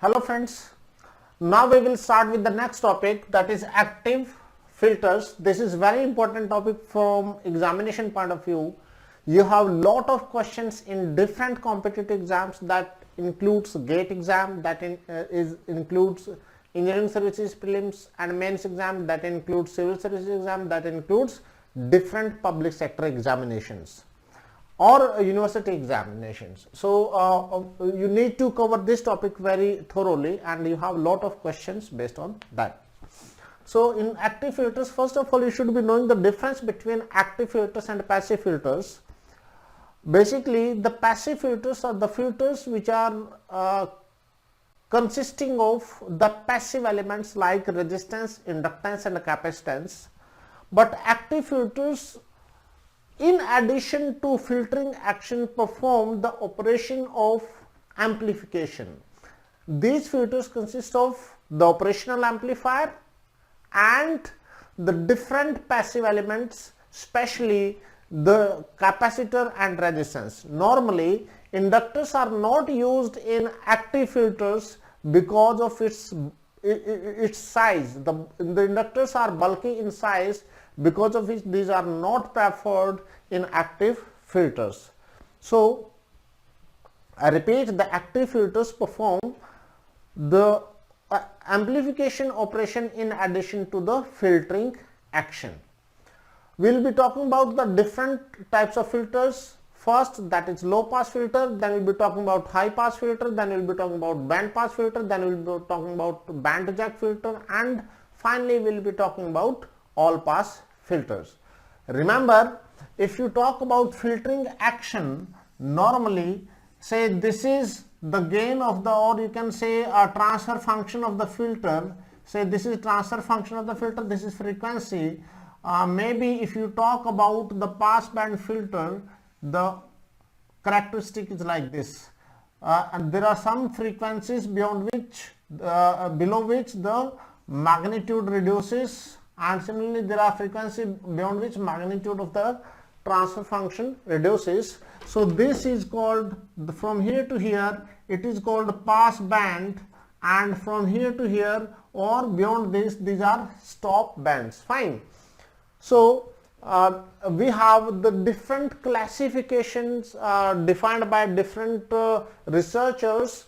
Hello friends, now we will start with the next topic, that is active filters. This is very important topic from examination point of view. You have lot of questions in different competitive exams, that includes GATE exam, that includes engineering services prelims and mains exam, that includes civil services exam, that includes different public sector examinations or university examinations. So you need to cover this topic very thoroughly, and you have a lot of questions based on that. So in active filters, first of all, you should be knowing the difference between active filters and passive filters. Basically, the passive filters are the filters which are consisting of the passive elements like resistance, inductance and capacitance. But active filters, in addition to filtering action, perform the operation of amplification. These filters consist of the operational amplifier and the different passive elements, especially the capacitor and resistance. Normally, inductors are not used in active filters because of its size. The inductors are bulky in size, because of which these are not preferred in active filters. So I repeat, the active filters perform the amplification operation in addition to the filtering action. We will be talking about the different types of filters. First, that is low pass filter, then we will be talking about high pass filter, then we will be talking about band pass filter, then we will be talking about band reject filter, and finally we will be talking about all pass filters. Remember, if you talk about filtering action, normally say this is the gain of the, or you can say a transfer function of the filter. Say this is transfer function of the filter, this is frequency. Maybe if you talk about the pass band filter, the characteristic is like this, and there are some frequencies beyond which below which the magnitude reduces, and similarly there are frequencies beyond which magnitude of the transfer function reduces. So this is called, from here to here it is called pass band, and from here to here or beyond this, these are stop bands. Fine. So we have the different classifications defined by different researchers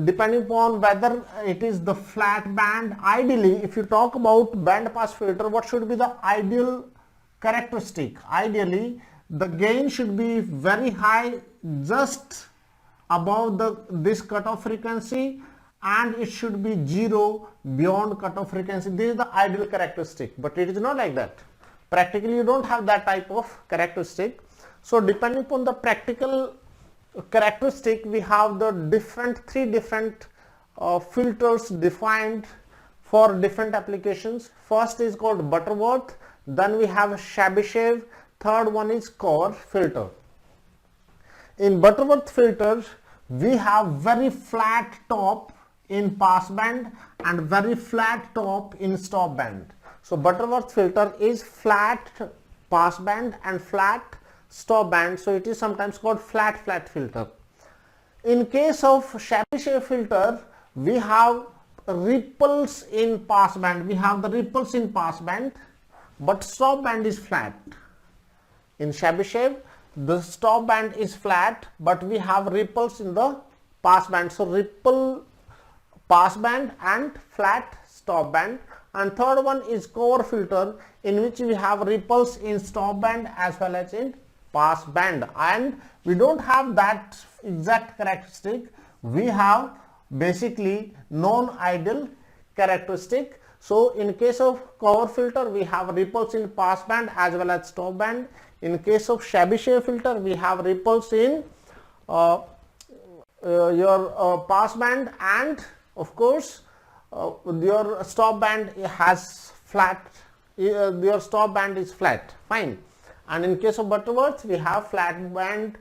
depending upon whether it is the flat band. Ideally, if you talk about band pass filter, what should be the ideal characteristic? Ideally, the gain should be very high, just above this cutoff frequency, and it should be zero beyond cutoff frequency. This is the ideal characteristic, but it is not like that. Practically, you don't have that type of characteristic. So depending upon the practical characteristic, we have the three different filters defined for different applications. First is called Butterworth, then we have Chebyshev, third one is Core filter. In Butterworth filters, we have very flat top in pass band and very flat top in stop band. So Butterworth filter is flat pass band and flat stop band, so it is sometimes called flat filter. In case of Chebyshev filter, we have ripples in pass band. We have the ripples in pass band, but stop band is flat. In Chebyshev, the stop band is flat, but we have ripples in the pass band. So ripple pass band and flat stop band. And third one is Core filter, in which we have ripples in stop band as well as in pass band, and we don't have that exact characteristic. We have basically non-ideal characteristic. So in case of Core filter, we have ripples in pass band as well as stop band. In case of Chebyshev filter, we have ripples in your pass band, and of course your stop band has flat, your stop band is flat. Fine. And in case of Butterworth, we have flat band,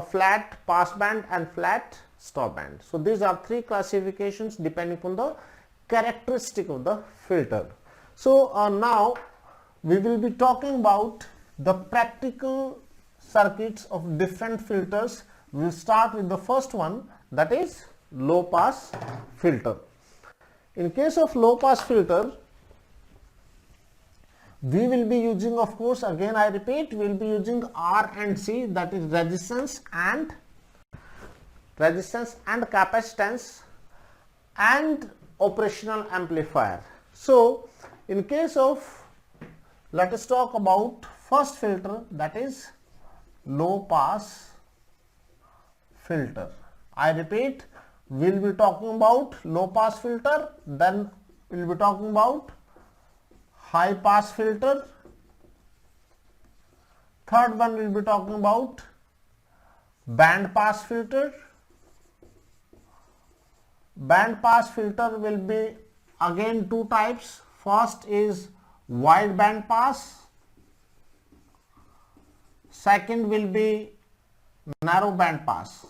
flat pass band and flat stop band. So these are three classifications depending upon the characteristic of the filter. So now we will be talking about the practical circuits of different filters. We will start with the first one, that is low pass filter. In case of low pass filter, we will be using, of course, again I repeat, we will be using R and C, that is resistance and capacitance and operational amplifier. So in case of, let us talk about first filter, that is low pass filter. I repeat, we will be talking about low pass filter, then we will be talking about high pass filter, third one we will be talking about band pass filter. Band pass filter will be again two types. First is wide band pass, second will be narrow band pass.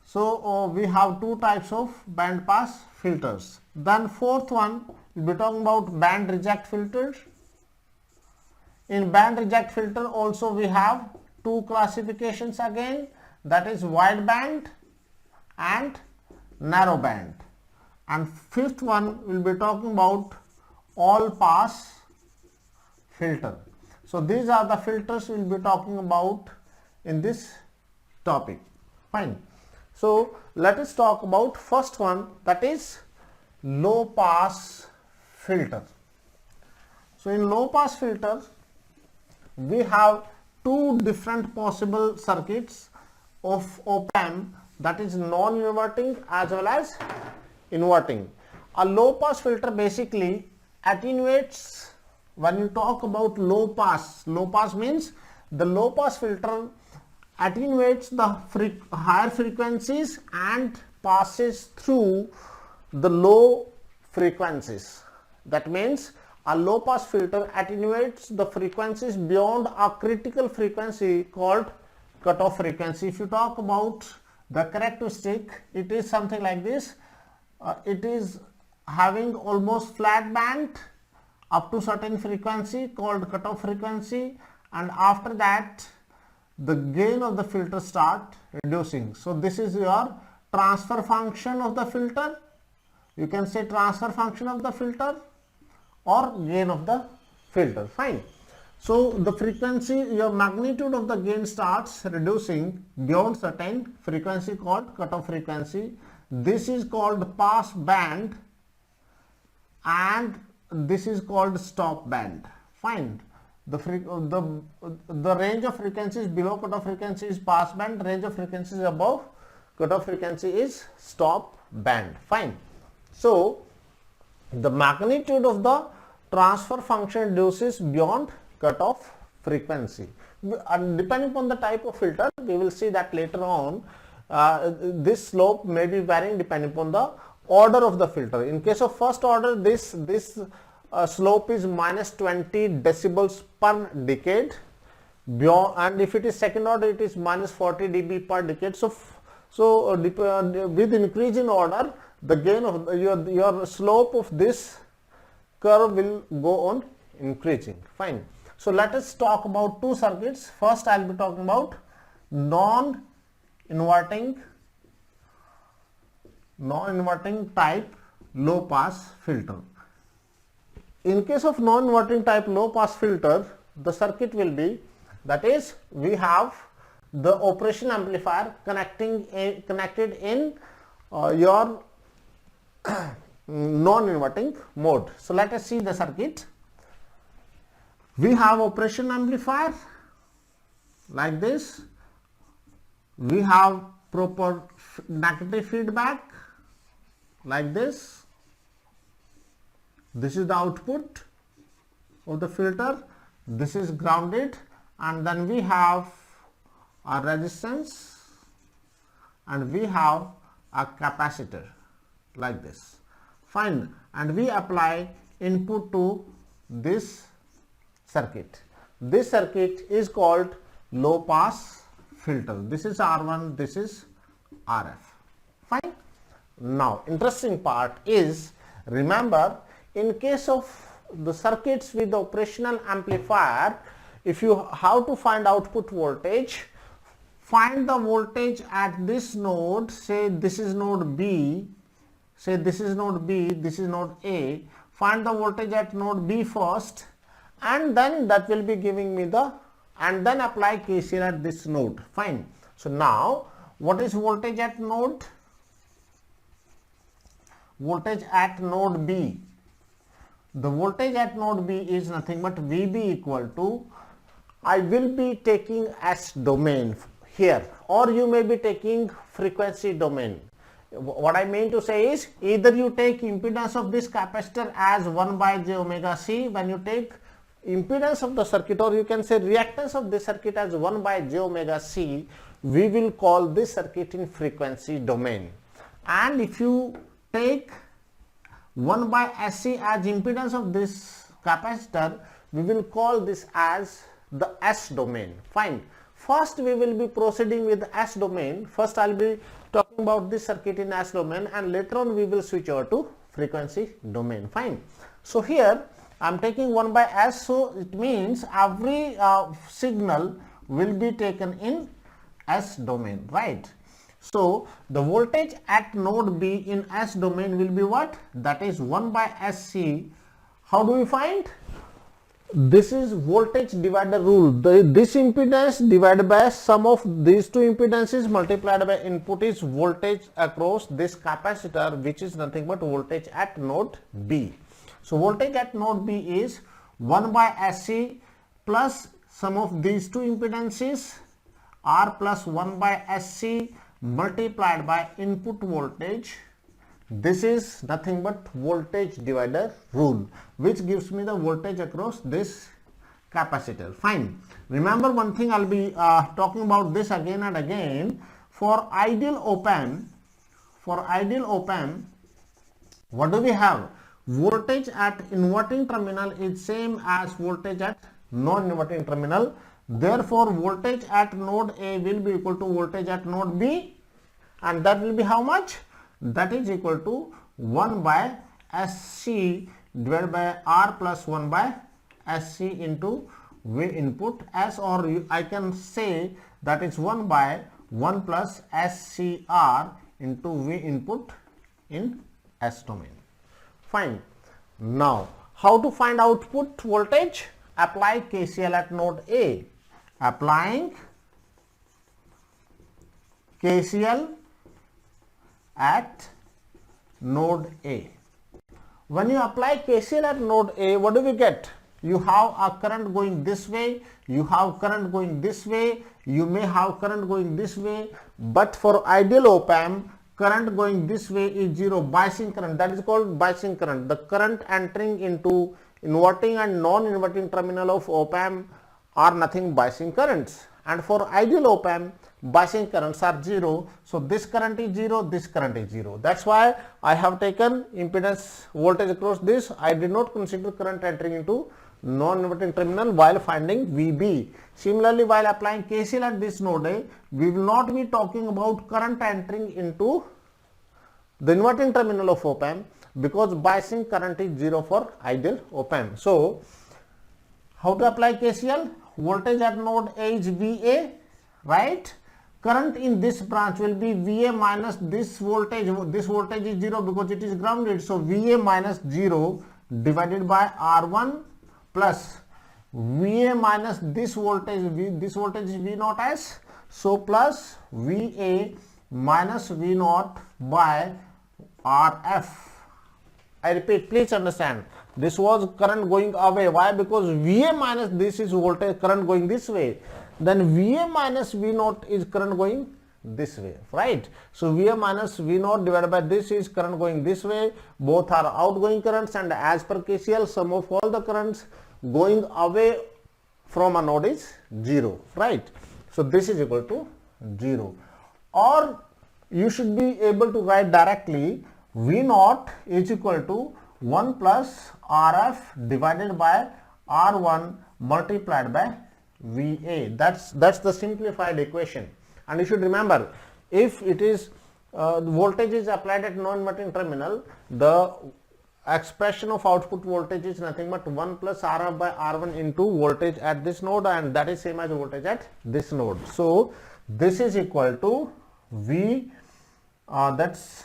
So we have two types of band pass filters. Then fourth one, we'll be talking about band reject filters. In band reject filter also we have two classifications again, that is wide band and narrow band. And fifth one, we'll be talking about all pass filter. So these are the filters we'll be talking about in this topic. Fine. So let us talk about first one, that is low pass filter. So in low pass filter, we have two different possible circuits of op-amp, that is non-inverting as well as inverting. A low pass filter basically attenuates. When you talk about low pass means the low pass filter attenuates the higher frequencies and passes through the low frequencies. That means a low pass filter attenuates the frequencies beyond a critical frequency called cutoff frequency. If you talk about the characteristic, it is something like this. It is having almost flat band up to certain frequency called cutoff frequency, and after that the gain of the filter start reducing. So this is your transfer function of the filter. You can say transfer function of the filter or gain of the filter. Fine. So the frequency, your magnitude of the gain starts reducing beyond certain frequency called cutoff frequency. This is called pass band and this is called stop band. Fine. The range of frequencies below cutoff frequency is pass band, range of frequencies above cutoff frequency is stop band. Fine. So the magnitude of the transfer function reduces beyond cutoff frequency. Depending upon the type of filter, we will see that later on. This slope may be varying depending upon the order of the filter. In case of first order, this slope is minus 20 decibels per decade, and if it is second order, it is minus 40 dB per decade. So with increase in order, the gain of your slope of this curve will go on increasing. Fine. So let us talk about two circuits. First I will be talking about non-inverting type low pass filter. In case of non-inverting type low pass filter, the circuit will be, that is, we have the operation amplifier connected in your non-inverting mode. So let us see the circuit. We have operation amplifier like this. We have proper negative feedback like this. This is the output of the filter. This is grounded, and then we have a resistance and we have a capacitor like this. Fine. And we apply input to this circuit. This circuit is called low pass filter. This is R1, this is RF. Fine. Now interesting part is, remember, in case of the circuits with operational amplifier, if you have to find output voltage, find the voltage at this node, say this is node B, say this is node B, this is node A, find the voltage at node B first, and then that will be giving me the, and then apply KCL at this node. Fine. So now what is voltage at node? Voltage at node B. The voltage at node B is nothing but VB equal to, I will be taking S domain here, or you may be taking frequency domain. What I mean to say is, either you take impedance of this capacitor as 1 by j omega c when you take impedance of the circuit, or you can say reactance of this circuit as 1 by j omega c, we will call this circuit in frequency domain. And if you take 1 by SC as impedance of this capacitor, we will call this as the S domain. Fine. First we will be proceeding with S domain. First I will be talking about this circuit in S domain, and later on we will switch over to frequency domain. Fine. So here I am taking 1 by S, so it means every signal will be taken in S domain, right? So the voltage at node B in S domain will be what? That is 1 by SC. How do we find? This is voltage divider rule. This impedance divided by sum of these two impedances multiplied by input is voltage across this capacitor, which is nothing but voltage at node B. So voltage at node B is 1 by SC plus sum of these two impedances R plus 1 by SC multiplied by input voltage. This is nothing but voltage divider rule, which gives me the voltage across this capacitor. Fine. Remember one thing, I'll be talking about this again and again. For ideal op-amp, what do we have? Voltage at inverting terminal is same as voltage at non-inverting terminal. Therefore, voltage at node A will be equal to voltage at node B, and that will be how much? That is equal to 1 by SC divided by R plus 1 by SC into V input S, or I can say that is 1 by 1 plus SCR into V input in S domain. Fine. Now, how to find output voltage? Apply KCL at node A. Applying KCL at node A. When you apply KCL at node A, what do we get? You have a current going this way, you have current going this way, you may have current going this way, but for ideal op-amp, current going this way is zero, biasing current. That is called biasing current. The current entering into inverting and non-inverting terminal of op-amp are nothing biasing currents, and for ideal op-amp biasing currents are zero. So this current is zero, this current is zero. That's why I have taken impedance voltage across this. I did not consider current entering into non-inverting terminal while finding VB. Similarly, while applying KCL at this node A, we will not be talking about current entering into the inverting terminal of op-amp, because biasing current is zero for ideal op-amp. So how to apply KCL? Voltage at node A is VA, right? Current in this branch will be VA minus this voltage. This voltage is zero because it is grounded. So VA minus 0 divided by R1 plus VA minus this voltage. This voltage is V0 S. So plus VA minus V0 by RF. I repeat, please understand. This was current going away. Why? Because VA minus this is voltage current going this way. Then VA minus V0 is current going this way, right? So VA minus V0 divided by this is current going this way. Both are outgoing currents, and as per KCL, sum of all the currents going away from a node is 0, right? So this is equal to 0. Or you should be able to write directly V0 is equal to 1 plus RF divided by R1 multiplied by VA. That's the simplified equation. And you should remember, if it is voltage is applied at non-inverting terminal, the expression of output voltage is nothing but 1 plus RF by R1 into voltage at this node, and that is same as voltage at this node. So this is equal to V, that's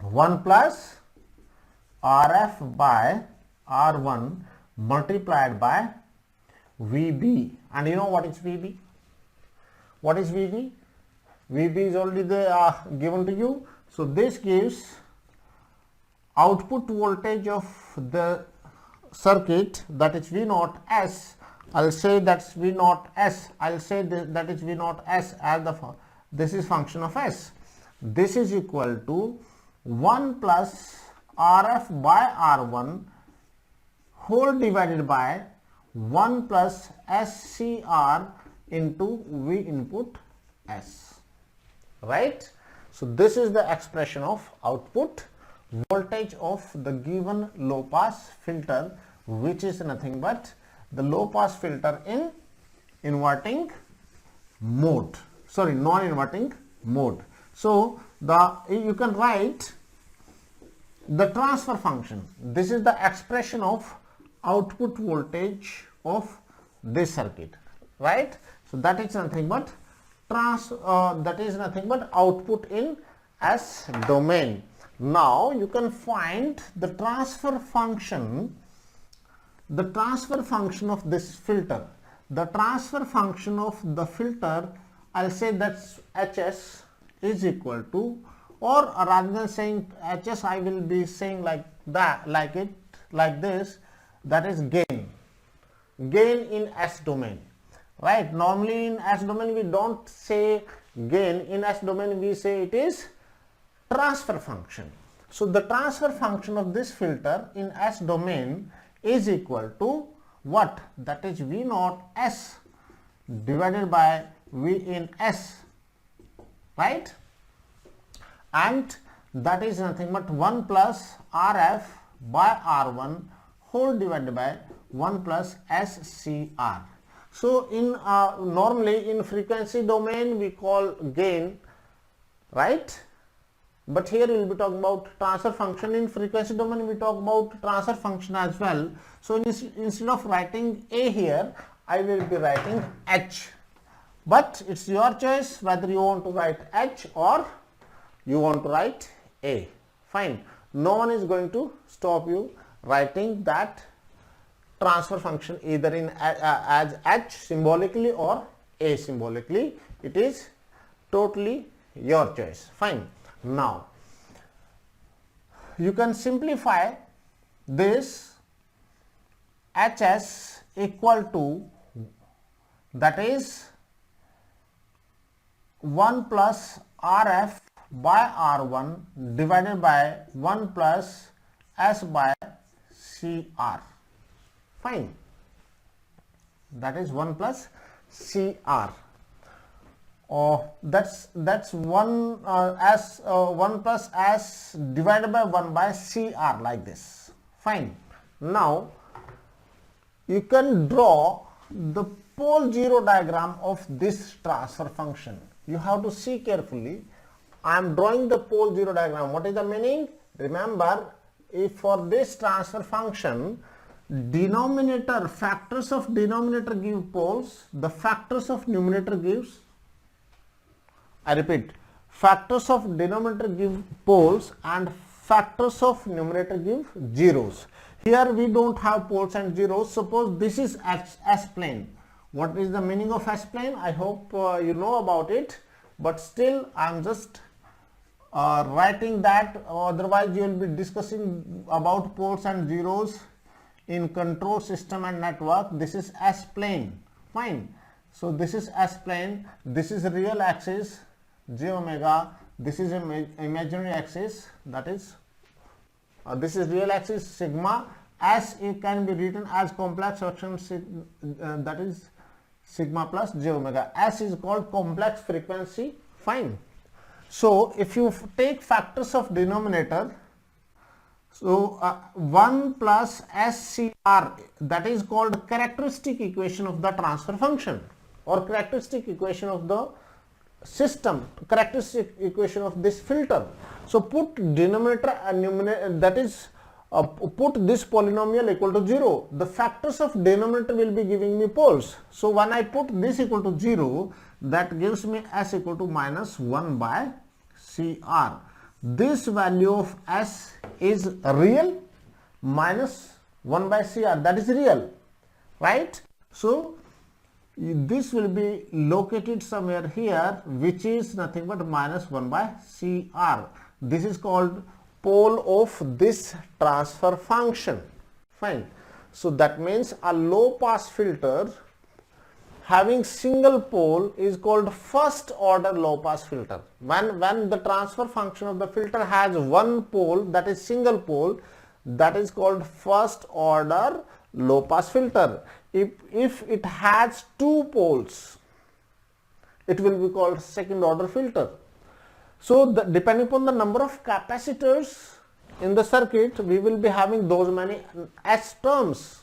1 plus RF by R1 multiplied by VB. And you know what is VB? What is VB? VB is already given to you. So this gives output voltage of the circuit, that is V naught S. I'll say that's V naught S. I'll say that is V naught S as this is function of S. This is equal to 1 plus RF by R1 whole divided by 1 plus SCR into V input S, right? So this is the expression of output voltage of the given low pass filter, which is nothing but the low pass filter in inverting mode, sorry, non-inverting mode. So you can write the transfer function. This is the expression of output voltage of this circuit, right? So that is nothing but output in S domain. Now you can find the transfer function of this filter. The transfer function of the filter, I'll say that's HS is equal to, or rather than saying HS, I will be saying like this, that is gain in S domain, right? Normally in S domain we don't say gain. In S domain we say it is transfer function. So the transfer function of this filter in S domain is equal to what? That is V naught S divided by V in S, right? And that is nothing but 1 plus RF by R1 whole divided by 1 plus SCR. So in normally in frequency domain we call gain, right? But here we will be talking about transfer function. In frequency domain we talk about transfer function as well. So instead of writing A here, I will be writing H. But it's your choice whether you want to write H or you want to write A. Fine. No one is going to stop you writing that transfer function either in as H symbolically or A symbolically. It is totally your choice. Fine. Now you can simplify this HS equal to, that is 1 plus RF by R1 divided by 1 plus S by CR. Fine. That is 1 plus CR. That's 1 plus S divided by 1 by CR, like this. Fine. Now you can draw the pole zero diagram of this transfer function. You have to see carefully. I am drawing the pole zero diagram. What is the meaning? Remember, if for this transfer function, denominator, factors of denominator give poles, the factors of numerator gives, I repeat, factors of denominator give poles and factors of numerator give zeros. Here we don't have poles and zeros. Suppose this is S plane. What is the meaning of S plane? I hope you know about it, but still I am just writing that, otherwise you will be discussing about poles and zeros in control system and network. This is S plane. Fine. So this is S plane. This is real axis j omega. This is imaginary axis, that is this is real axis sigma. S it can be written as complex fraction that is sigma plus j omega. S is called complex frequency. Fine. So if you take factors of denominator, so 1 plus SCR, that is called characteristic equation of the transfer function, or characteristic equation of the system, characteristic equation of this filter. So put denominator and numerator, that is put this polynomial equal to 0. The factors of denominator will be giving me poles. So when I put this equal to 0, that gives me S equal to minus 1 by CR. This value of S is real, minus 1 by CR, that is real, right? So this will be located somewhere here, which is nothing but minus 1 by CR. This is called pole of this transfer function. Fine. So that means a low pass filter having single pole is called first order low pass filter. When the transfer function of the filter has one pole, that is single pole, that is called first order low pass filter. If it has two poles, it will be called second order filter. So depending upon the number of capacitors in the circuit, we will be having those many S terms,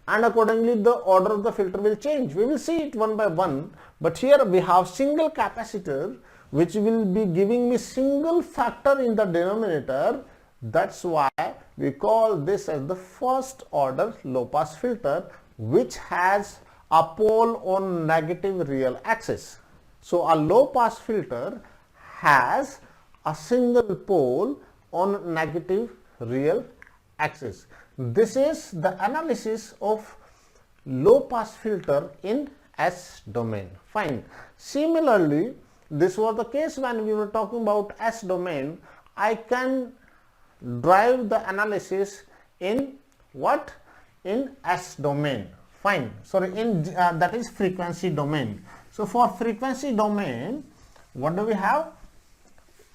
and accordingly the order of the filter will change. We will see it one by one, but here we have single capacitor which will be giving me single factor in the denominator. That's why we call this as the first order low pass filter, which has a pole on negative real axis. So a low pass filter has a single pole on negative real axis. This is the analysis of low pass filter in S domain. Fine. Similarly, this was the case when we were talking about S domain. I can drive the analysis in what? In S domain. Fine. Sorry, in that is frequency domain. So for frequency domain, what do we have?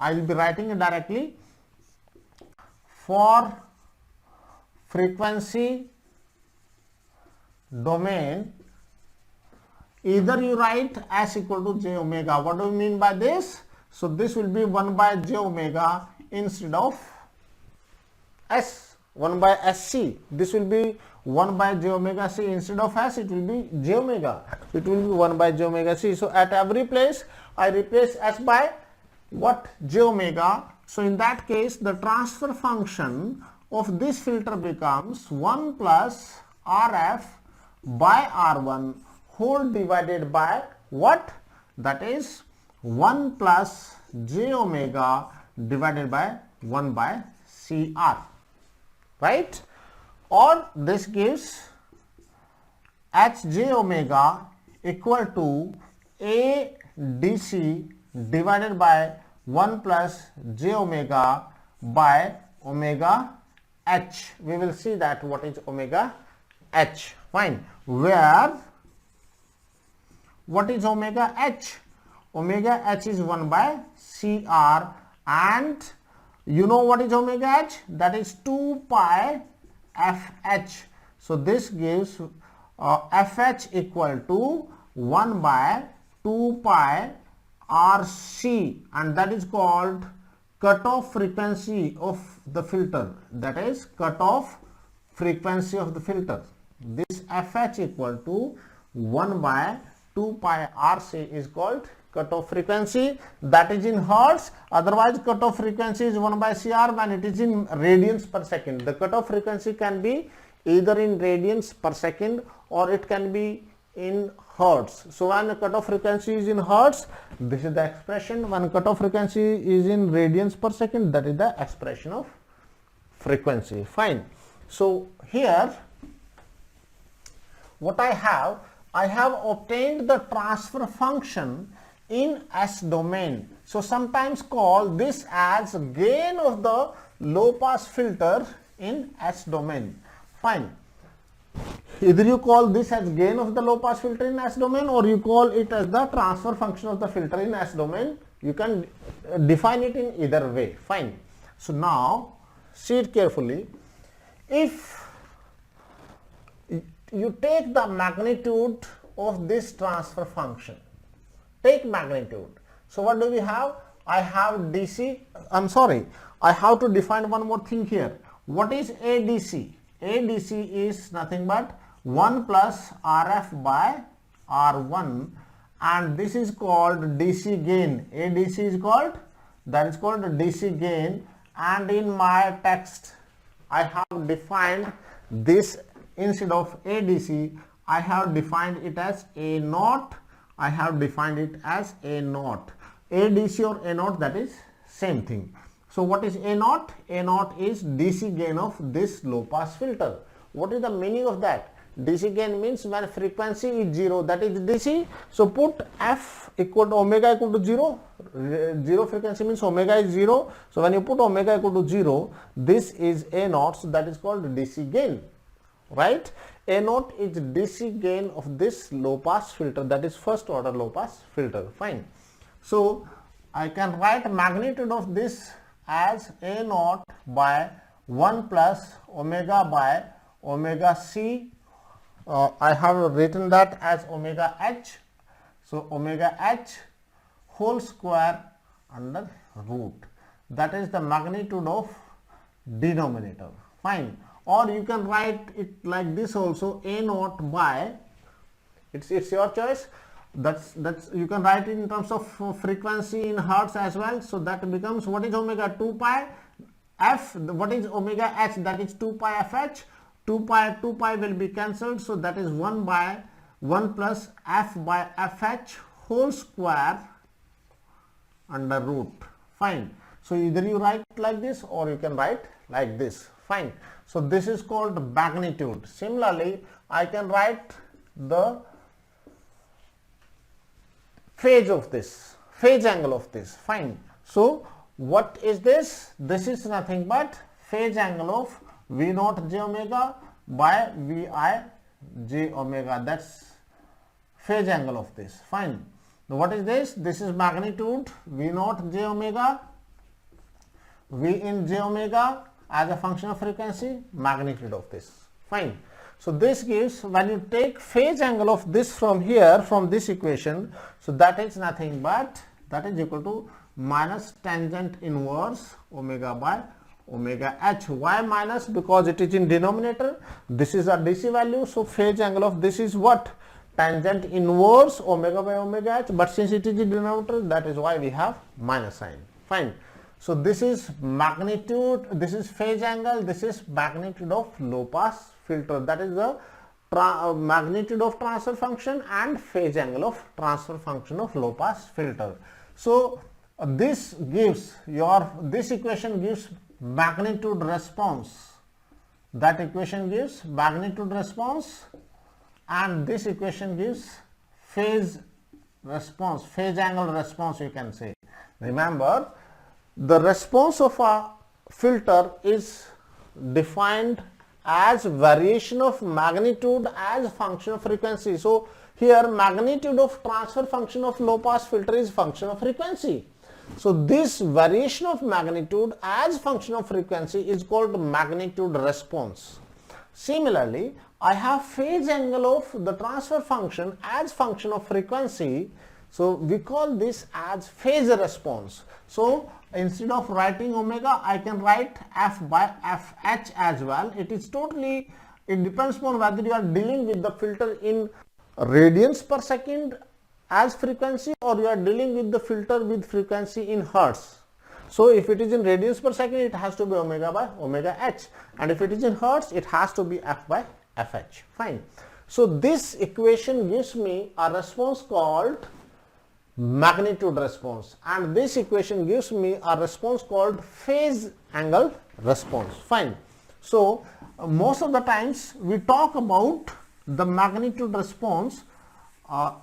I will be writing it directly. For frequency domain, either you write S equal to j omega. What do we mean by this? So this will be 1 by j omega instead of S, 1 by SC. This will be 1 by j omega c instead of S, it will be j omega. It will be 1 by j omega c. So at every place I replace S by what? J omega. So in that case, the transfer function of this filter becomes 1 plus RF by R1 whole divided by what? That is 1 plus j omega divided by 1 by CR, right? Or this gives Hj omega equal to ADC divided by 1 plus j omega by omega h. We will see that what is omega h. Fine. Where what is omega h? Omega h is 1 by CR, and you know what is omega h? That is 2 pi fh. So this gives fh equal to 1 by 2 pi RC, and that is called cutoff frequency of the filter. That is cutoff frequency of the filter. This fh equal to 1 by 2 pi RC is called cutoff frequency. That is in hertz. Otherwise cutoff frequency is 1 by CR when it is in radians per second. The cutoff frequency can be either in radians per second or it can be in hertz. So when the cutoff frequency is in hertz, this is the expression. When cutoff frequency is in radians per second, that is the expression of frequency. Fine. So here what I have obtained the transfer function in S domain. So sometimes call this as gain of the low pass filter in S domain. Fine. Either you call this as gain of the low pass filter in S domain, or you call it as the transfer function of the filter in S domain. You can define it in either way. Fine. So now see it carefully. If you take the magnitude of this transfer function, take magnitude. So what do we have? I have DC. I have to define one more thing here. What is ADC? ADC is nothing but 1 plus RF by R1, and this is called DC gain. ADC is called, that is called DC gain, and in my text I have defined this instead of ADC, I have defined it as A naught. I have defined it as A naught. ADC or A naught, that is same thing. So what is A naught? A naught is DC gain of this low pass filter. What is the meaning of that? DC gain means when frequency is 0, that is DC. So put F equal to omega equal to 0. 0 frequency means omega is 0. So when you put omega equal to 0, this is A naught. So that is called DC gain, right? A naught is DC gain of this low pass filter, that is first order low pass filter. Fine. So I can write magnitude of this as A naught by 1 plus omega by omega C. I have written that as omega H. So omega H whole square under root. That is the magnitude of denominator. Fine. Or you can write it like this also, A naught by, it's your choice. That's you can write it in terms of frequency in hertz as well. So that becomes, what is omega? 2 pi f. What is omega h? That is 2 pi fh. 2 pi will be cancelled. So that is 1 by 1 plus f by fh whole square under root. Fine. So either you write like this or you can write like this. Fine. So this is called magnitude. Similarly, I can write the phase of this, phase angle of this. Fine. So what is this? This is nothing but phase angle of V naught j omega by Vi j omega. That's phase angle of this. Fine. Now what is this? This is magnitude V naught j omega, V in j omega as a function of frequency, magnitude of this. Fine. So this gives, when you take phase angle of this from here, from this equation, so that is nothing but, that is equal to minus tangent inverse omega by omega h. Why minus? Because it is in denominator. This is a DC value. So phase angle of this is what? Tangent inverse omega by omega h. But since it is in denominator, that is why we have minus sign. Fine. So this is magnitude, this is phase angle, this is magnitude of low pass filter. That is the magnitude of transfer function and phase angle of transfer function of low pass filter. So this gives this equation gives magnitude response. That equation gives magnitude response, and this equation gives phase response, phase angle response, you can say. Remember, the response of a filter is defined as variation of magnitude as function of frequency. So here magnitude of transfer function of low pass filter is function of frequency. So this variation of magnitude as function of frequency is called magnitude response. Similarly, I have phase angle of the transfer function as function of frequency. So we call this as phase response. So instead of writing omega, I can write f by fh as well. It is totally, it depends upon whether you are dealing with the filter in radians per second as frequency or you are dealing with the filter with frequency in hertz. So if it is in radians per second, it has to be omega by omega h, and if it is in hertz, it has to be f by fh. Fine. So this equation gives me a response called magnitude response, and this equation gives me a response called phase angle response. Fine. So most of the times we talk about the magnitude response.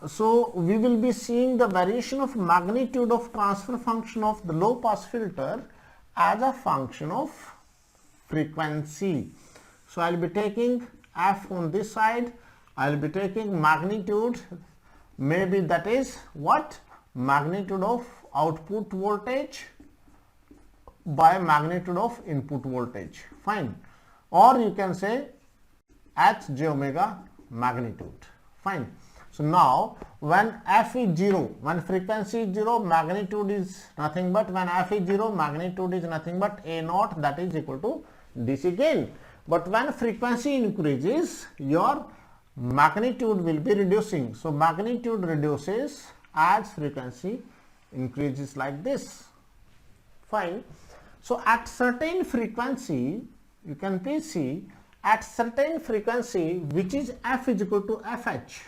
So we will be seeing the variation of magnitude of transfer function of the low pass filter as a function of frequency. So I will be taking f on this side, I will be taking magnitude, maybe that is what? Magnitude of output voltage by magnitude of input voltage. Fine. Or you can say h j omega magnitude. Fine. So now when f is 0, when frequency is 0, magnitude is nothing but, when f is 0, magnitude is nothing but A naught, that is equal to DC gain. But when frequency increases, your magnitude will be reducing. So magnitude reduces as frequency increases like this. Fine. So at certain frequency, you can please see, at certain frequency which is f is equal to fh,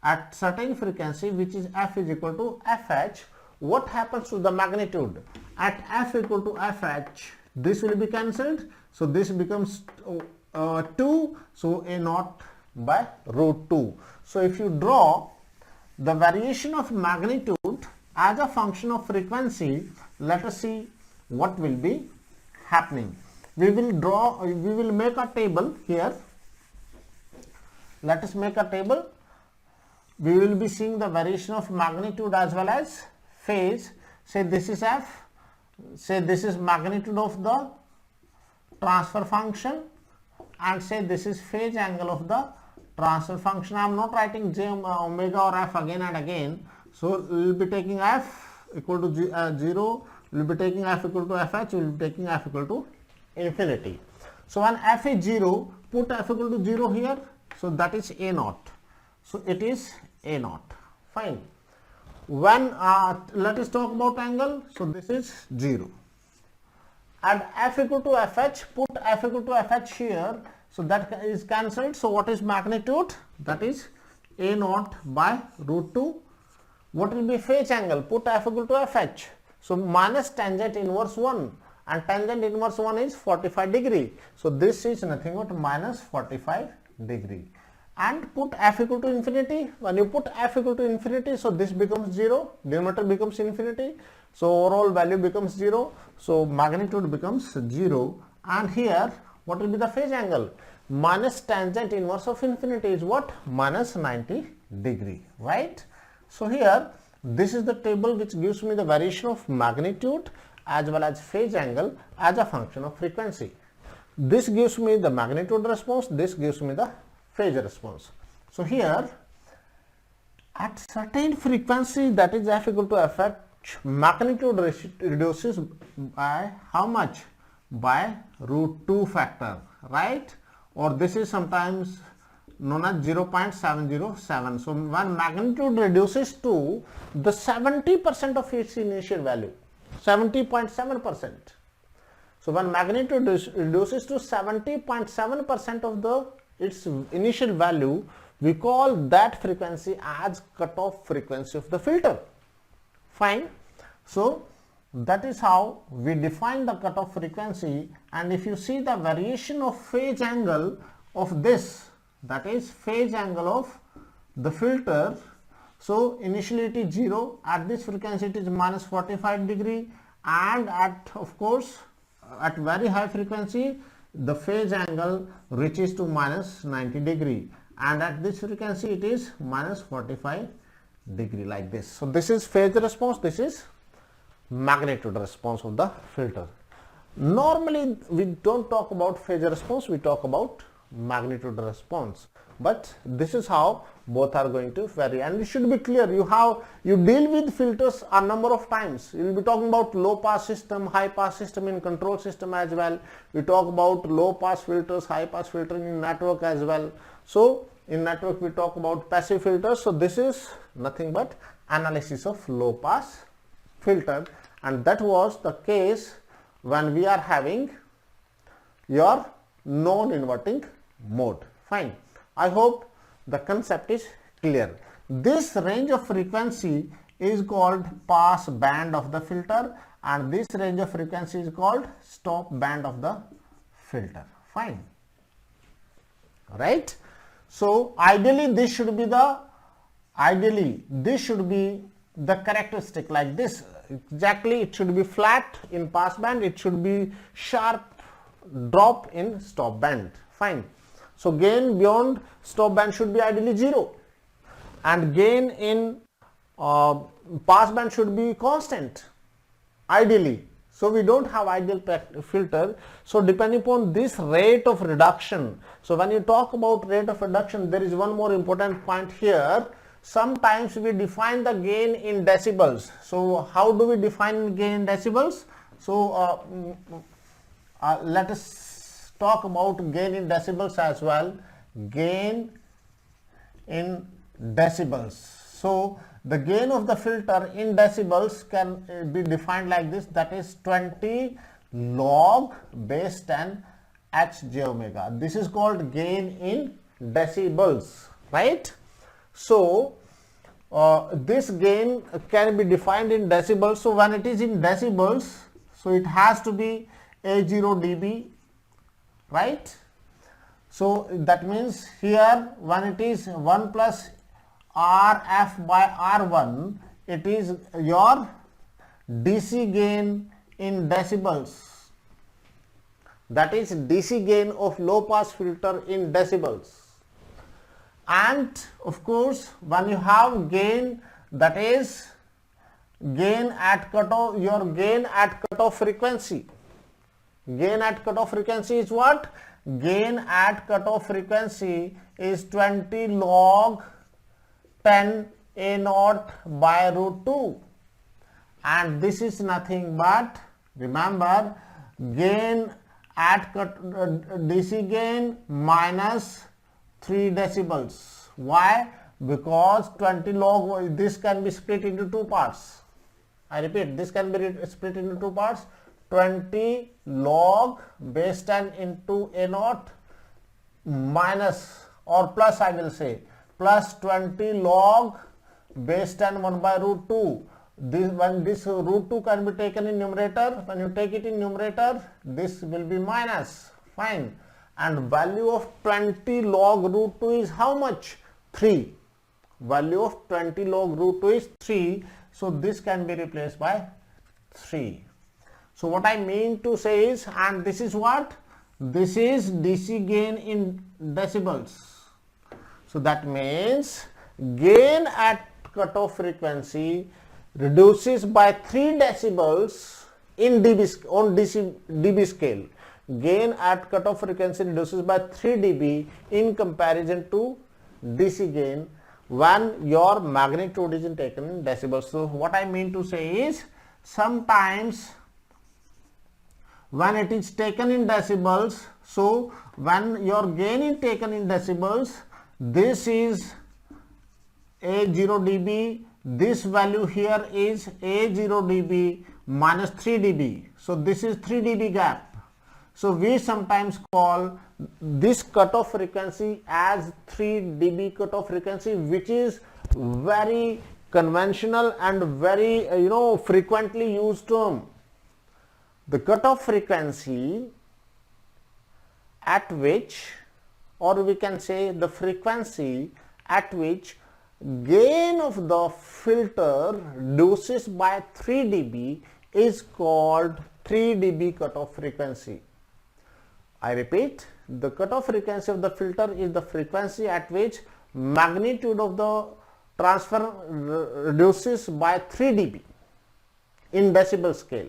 at certain frequency which is f is equal to fh, what happens to the magnitude? At f equal to fh, this will be cancelled, so this becomes 2, so a naught by root 2. So if you draw the variation of magnitude as a function of frequency, let us see what will be happening. We will make a table here. Let us make a table. We will be seeing the variation of magnitude as well as phase. Say this is f, say this is magnitude of the transfer function, and say this is phase angle of the transfer function. I am not writing j omega or f again and again. So we will be taking f equal to 0, we will be taking f equal to fh, we will be taking f equal to infinity. So when f is 0, put f equal to 0 here, so that is a naught. So it is a naught. Fine. When let us talk about angle, so this is 0. And f equal to fh, put f equal to fh here, so that is cancelled. So what is magnitude? That is a naught by root 2. What will be phase angle? Put f equal to fh, so minus tangent inverse 1, and tangent inverse 1 is 45 degree. So this is nothing but minus 45 degree. And put f equal to infinity. When you put f equal to infinity, so this becomes 0, denominator becomes infinity, so overall value becomes 0, so magnitude becomes 0. And here what will be the phase angle? Minus tangent inverse of infinity is what? Minus 90 degree, right? So here this is the table which gives me the variation of magnitude as well as phase angle as a function of frequency. This gives me the magnitude response, this gives me the phase response. So here at certain frequency, that is f equal to fh, magnitude reduces by how much? By root 2 factor, right? Or this is sometimes known as 0.707. So when magnitude reduces to the 70% of its initial value, 70.7%. So when magnitude reduces to 70.7% of its initial value, we call that frequency as cutoff frequency of the filter. Fine. So that is how we define the cutoff frequency. And if you see the variation of phase angle of this, that is phase angle of the filter, so initially it is 0, at this frequency it is minus 45 degree, and at, of course, at very high frequency the phase angle reaches to minus 90 degree, and at this frequency it is minus 45 degree, like this. So this is phase response, this is magnitude response of the filter. Normally we don't talk about phase response, we talk about magnitude response, but this is how both are going to vary. And it should be clear, you deal with filters a number of times. You will be talking about low pass system, high pass system in control system as well. We talk about low pass filters, high pass filtering in network as well. So in network we talk about passive filters. So this is nothing but analysis of low pass filter, and that was the case when we are having your non-inverting mode. Fine. I hope the concept is clear. This range of frequency is called pass band of the filter, and this range of frequency is called stop band of the filter. Fine. Right. So ideally this should be the characteristic like this. Exactly, it should be flat in pass band, it should be sharp drop in stop band. Fine. So gain beyond stop band should be ideally 0, and gain in pass band should be constant ideally. So we don't have ideal filter. So depending upon this rate of reduction, so when you talk about rate of reduction, there is one more important point here. Sometimes we define the gain in decibels. So how do we define gain in decibels? So let us talk about gain in decibels as well. Gain in decibels. So the gain of the filter in decibels can be defined like this, that is 20 log base 10 H j omega. This is called gain in decibels, right? So this gain can be defined in decibels. So when it is in decibels, so it has to be A0 dB, right? So that means here when it is 1 plus Rf by R1, it is your DC gain in decibels. That is DC gain of low pass filter in decibels. And of course, when you have gain, that is gain at cutoff, your gain at cutoff frequency. Gain at cutoff frequency is what? Gain at cutoff frequency is 20 log 10 A0 by root 2. And this is nothing but, remember, gain at DC gain minus 3 decibels. Why? Because 20 log, this can be split into two parts. I repeat, this can be split into two parts. 20 log base 10 into A0 minus or plus, I will say, plus 20 log base 10 1 by root 2. This, when this root 2 can be taken in numerator, when you take it in numerator, this will be minus. Fine. And value of 20 log root 2 is how much? 3. Value of 20 log root 2 is 3. So this can be replaced by 3. So what I mean to say is, and this is what? This is DC gain in decibels. So that means gain at cutoff frequency reduces by 3 decibels in dB on dB scale. Gain at cutoff frequency reduces by 3 dB in comparison to DC gain when your magnitude is taken in decibels. So what I mean to say is, sometimes when it is taken in decibels, so when your gain is taken in decibels, this is A0 dB, this value here is A0 dB minus 3 dB. So this is 3 dB gap. So we sometimes call this cutoff frequency as 3 dB cutoff frequency, which is very conventional and very frequently used term. The cutoff frequency at which, or we can say the frequency at which gain of the filter reduces by 3 dB is called 3 dB cutoff frequency. I repeat, the cutoff frequency of the filter is the frequency at which magnitude of the transfer reduces by 3 dB in decibel scale,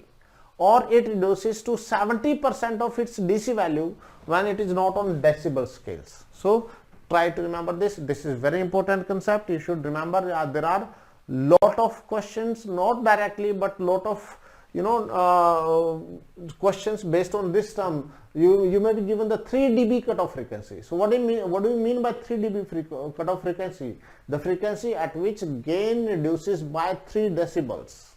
or it reduces to 70% of its DC value when it is not on decibel scales. So try to remember this. This is very important concept. You should remember there are lot of questions, not directly, but lot of questions based on this term. You may be given the 3 dB cutoff frequency. So what do you mean? What do you mean by 3 dB cutoff frequency? The frequency at which gain reduces by 3 decibels,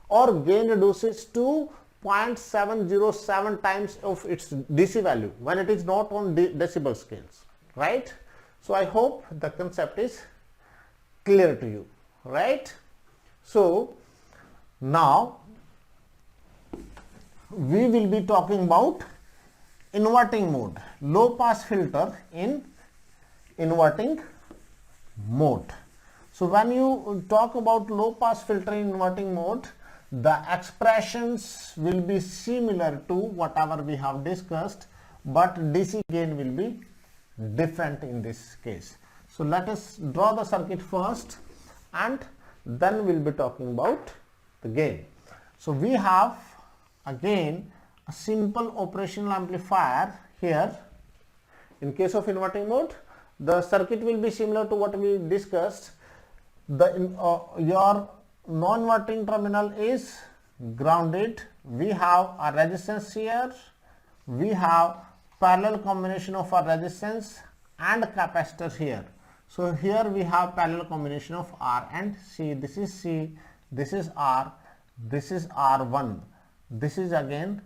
or gain reduces to 0.707 times of its DC value when it is not on decibel scales, right? So I hope the concept is clear to you, right? So now we will be talking about inverting mode, low pass filter in inverting mode. So when you talk about low pass filter in inverting mode, the expressions will be similar to whatever we have discussed, but DC gain will be different in this case. So let us draw the circuit first, and then we'll be talking about the gain. So we have again a simple operational amplifier here. In case of inverting mode, the circuit will be similar to what we discussed. Your non-inverting terminal is grounded. We have a resistance here. We have parallel combination of a resistance and capacitor here. So here we have parallel combination of R and C. This is C, this is R, this is R1. This is again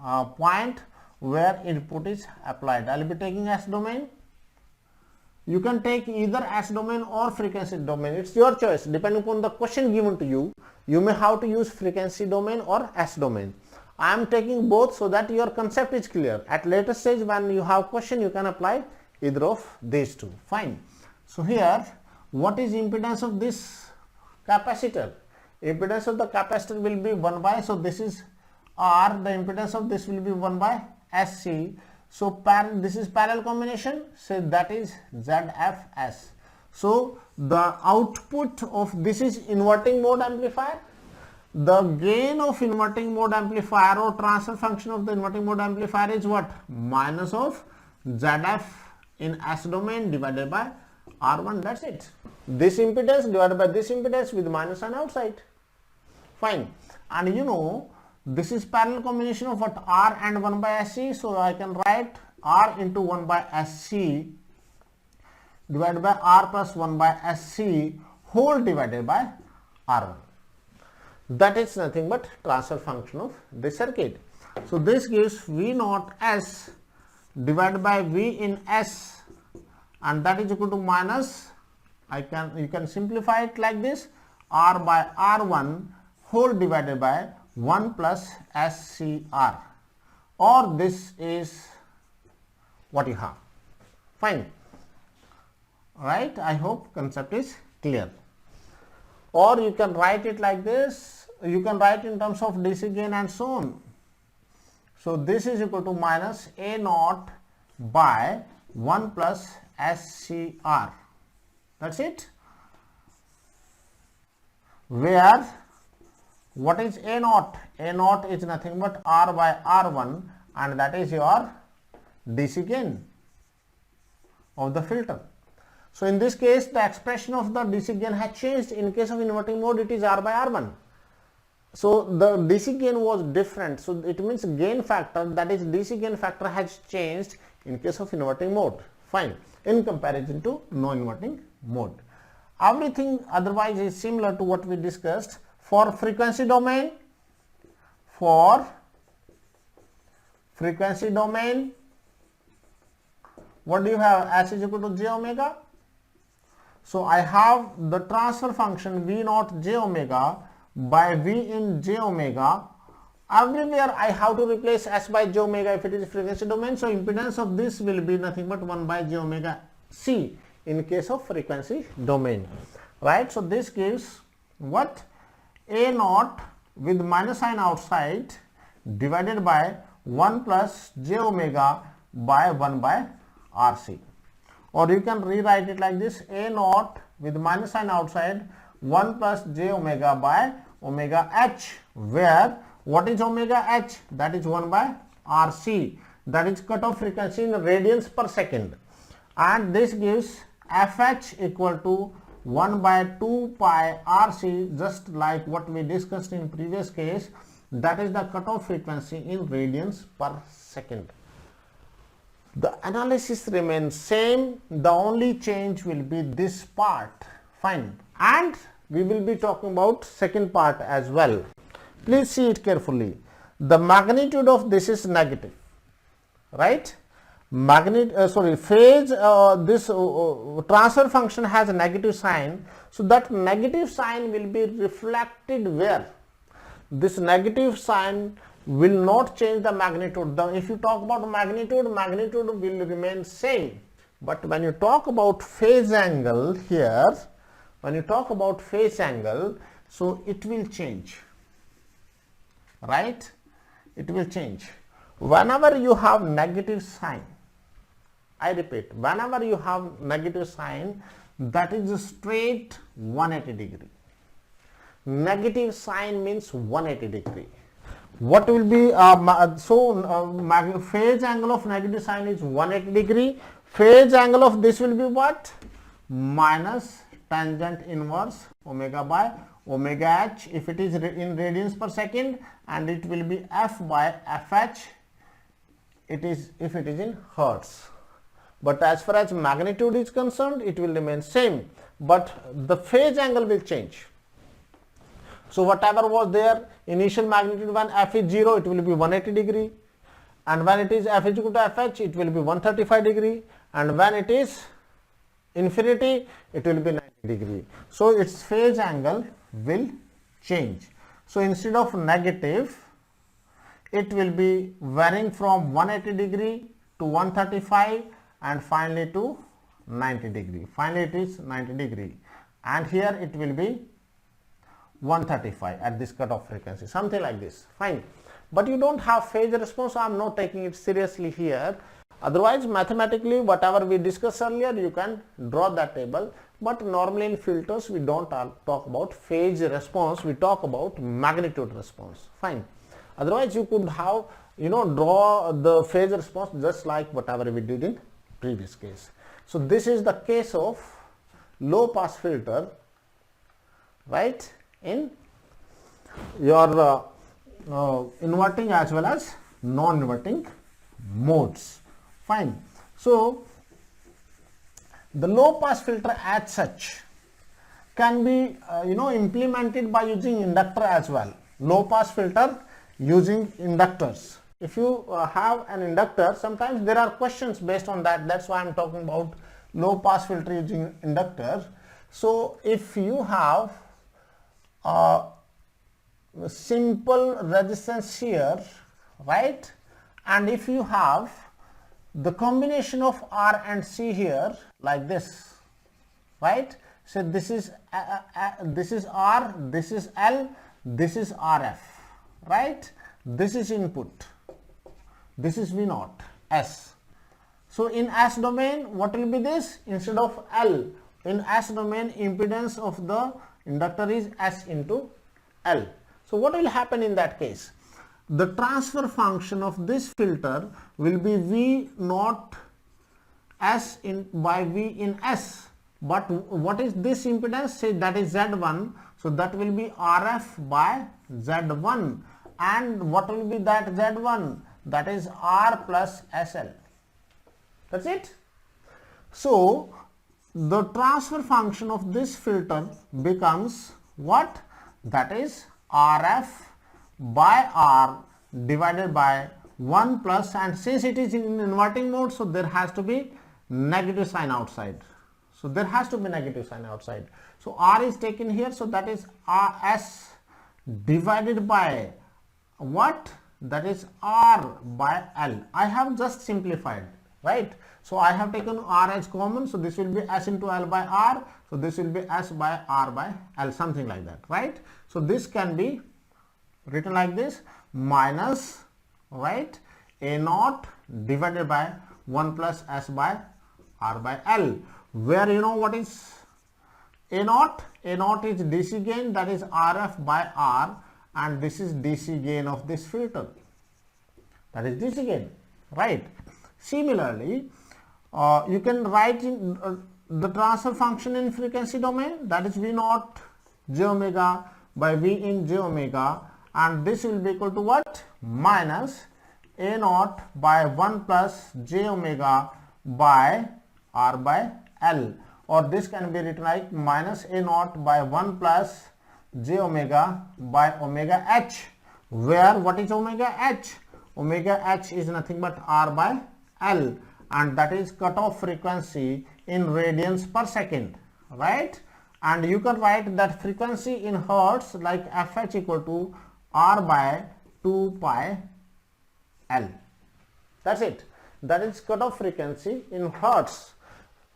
a point where input is applied. I will be taking S domain. You can take either S domain or frequency domain. It's your choice. Depending upon the question given to you, you may have to use frequency domain or S domain. I am taking both so that your concept is clear. At later stage when you have question, you can apply either of these two. Fine. So here, what is impedance of this capacitor? Impedance of the capacitor will be 1 by, so this is R, the impedance of this will be 1 by SC. So this is parallel combination, so that is ZFS. So the output of this is inverting mode amplifier. The gain of inverting mode amplifier or transfer function of the inverting mode amplifier is what? Minus of ZF in S domain divided by R1, that's it. This impedance divided by this impedance with minus sign outside. Fine. And you know, this is parallel combination of what? R and 1 by SC. So I can write R into 1 by SC divided by R plus 1 by SC whole divided by R1. That is nothing but transfer function of this circuit. So this gives V naught S divided by V in S, and that is equal to minus, you can simplify it like this, R by R1 whole divided by 1 plus SCR, or this is what you have. Fine. Right, I hope concept is clear. Or you can write it like this, you can write in terms of DC gain and so on. So this is equal to minus A naught by 1 plus SCR. That's it. Where what is A naught? A naught is nothing but R by R1, and that is your DC gain of the filter. So in this case, the expression of the DC gain has changed. In case of inverting mode, it is R by R1. So the DC gain was different. So it means gain factor, that is DC gain factor, has changed in case of inverting mode. Fine. In comparison to non-inverting mode. Everything otherwise is similar to what we discussed. For frequency domain, what do you have? S is equal to j omega. So I have the transfer function V naught j omega by V in j omega. Everywhere I have to replace S by j omega if it is frequency domain. So impedance of this will be nothing but 1 by j omega C in case of frequency domain. Right. So this gives what? A naught with minus sign outside divided by 1 plus j omega by 1 by RC. Or you can rewrite it like this: A naught with minus sign outside 1 plus j omega by omega h, where what is omega h? That is 1 by RC, that is cutoff frequency in radians per second, and this gives fh equal to 1 by 2 pi RC, just like what we discussed in previous case, that is the cutoff frequency in radians per second. The analysis remains same, the only change will be this part. Fine. And we will be talking about second part as well. Please see it carefully. The magnitude of this is negative, right? Phase, this transfer function has a negative sign, so that negative sign will be reflected where? This negative sign will not change the magnitude. If you talk about magnitude will remain same. But when you talk about phase angle here, so it will change, right? It will change. Whenever you have negative sign, I repeat, whenever you have negative sign, that is a straight 180 degree. Negative sign means 180 degree. What will be, phase angle of negative sign is 180 degree. Phase angle of this will be what? Minus tangent inverse omega by omega h if it is in radians per second, and it will be f by fh if it is in hertz. but as far as magnitude is concerned, it will remain same, but the phase angle will change. So whatever was there, initial magnitude when f is 0, it will be 180 degree, and when it is f is equal to fh, it will be 135 degree, and when it is infinity, it will be 90 degree. So its phase angle will change. So instead of negative, it will be varying from 180 degree to 135 and finally to 90 degree. Finally it is 90 degree, and here it will be 135 at this cutoff frequency, something like this. Fine, but you don't have phase response, so I am not taking it seriously here. Otherwise, mathematically, whatever we discussed earlier, you can draw that table, but normally in filters we don't talk about phase response, we talk about magnitude response. Fine. Otherwise, you could have, draw the phase response just like whatever we did in previous case. So this is the case of low pass filter, right, in your inverting as well as non-inverting modes. Fine. So the low pass filter as such can be implemented by using inductor as well. Low pass filter using inductors. If you have an inductor, sometimes there are questions based on that. That's why I'm talking about low pass filter using inductor. So if you have a simple resistance here, right, and if you have the combination of R and C here like this, right, so this is R, this is L, this is RF, right, this is input, this is V0, S. So in S domain, what will be this? Instead of L, in S domain, impedance of the inductor is S into L. So what will happen in that case? The transfer function of this filter will be V0 S by V in S. But what is this impedance? Say that is Z1. So that will be RF by Z1. And what will be that Z1? That is R plus SL. That's it. So the transfer function of this filter becomes what? That is RF by R divided by 1 plus, and since it is in inverting mode, so there has to be negative sign outside. So there has to be negative sign outside. So R is taken here, so that is S divided by what? That is R by L. I have just simplified, right? So I have taken R as common, so this will be S into L by R, so this will be S by R by L, something like that, right? So this can be written like this, minus, right, A0 divided by 1 plus S by R by L, where what is A0? A0 is DC gain, that is RF by R, and this is DC gain of this filter, that is DC gain, right? Similarly, you can write in the transfer function in frequency domain, that is V0 j omega by V in j omega, and this will be equal to what? Minus A0 by 1 plus j omega by R by L, or this can be written like minus A0 by 1 plus j omega by omega h, where what is omega h? Omega h is nothing but R by L, and that is cutoff frequency in radians per second, right? And you can write that frequency in hertz like fh equal to R by 2 pi L. That's it. That is cutoff frequency in hertz.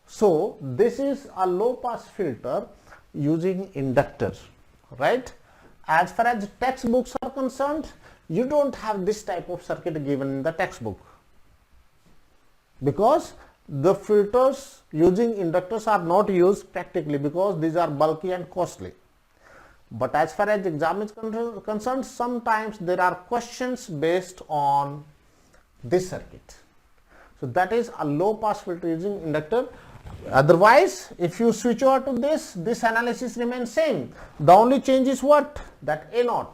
So this is a low pass filter using inductor, right? As far as textbooks are concerned, you don't have this type of circuit given in the textbook, because the filters using inductors are not used practically because these are bulky and costly. But as far as exam is concerned, sometimes there are questions based on this circuit. So that is a low pass filter using inductor. Otherwise, if you switch over to this analysis remains same. The only change is what? That A0.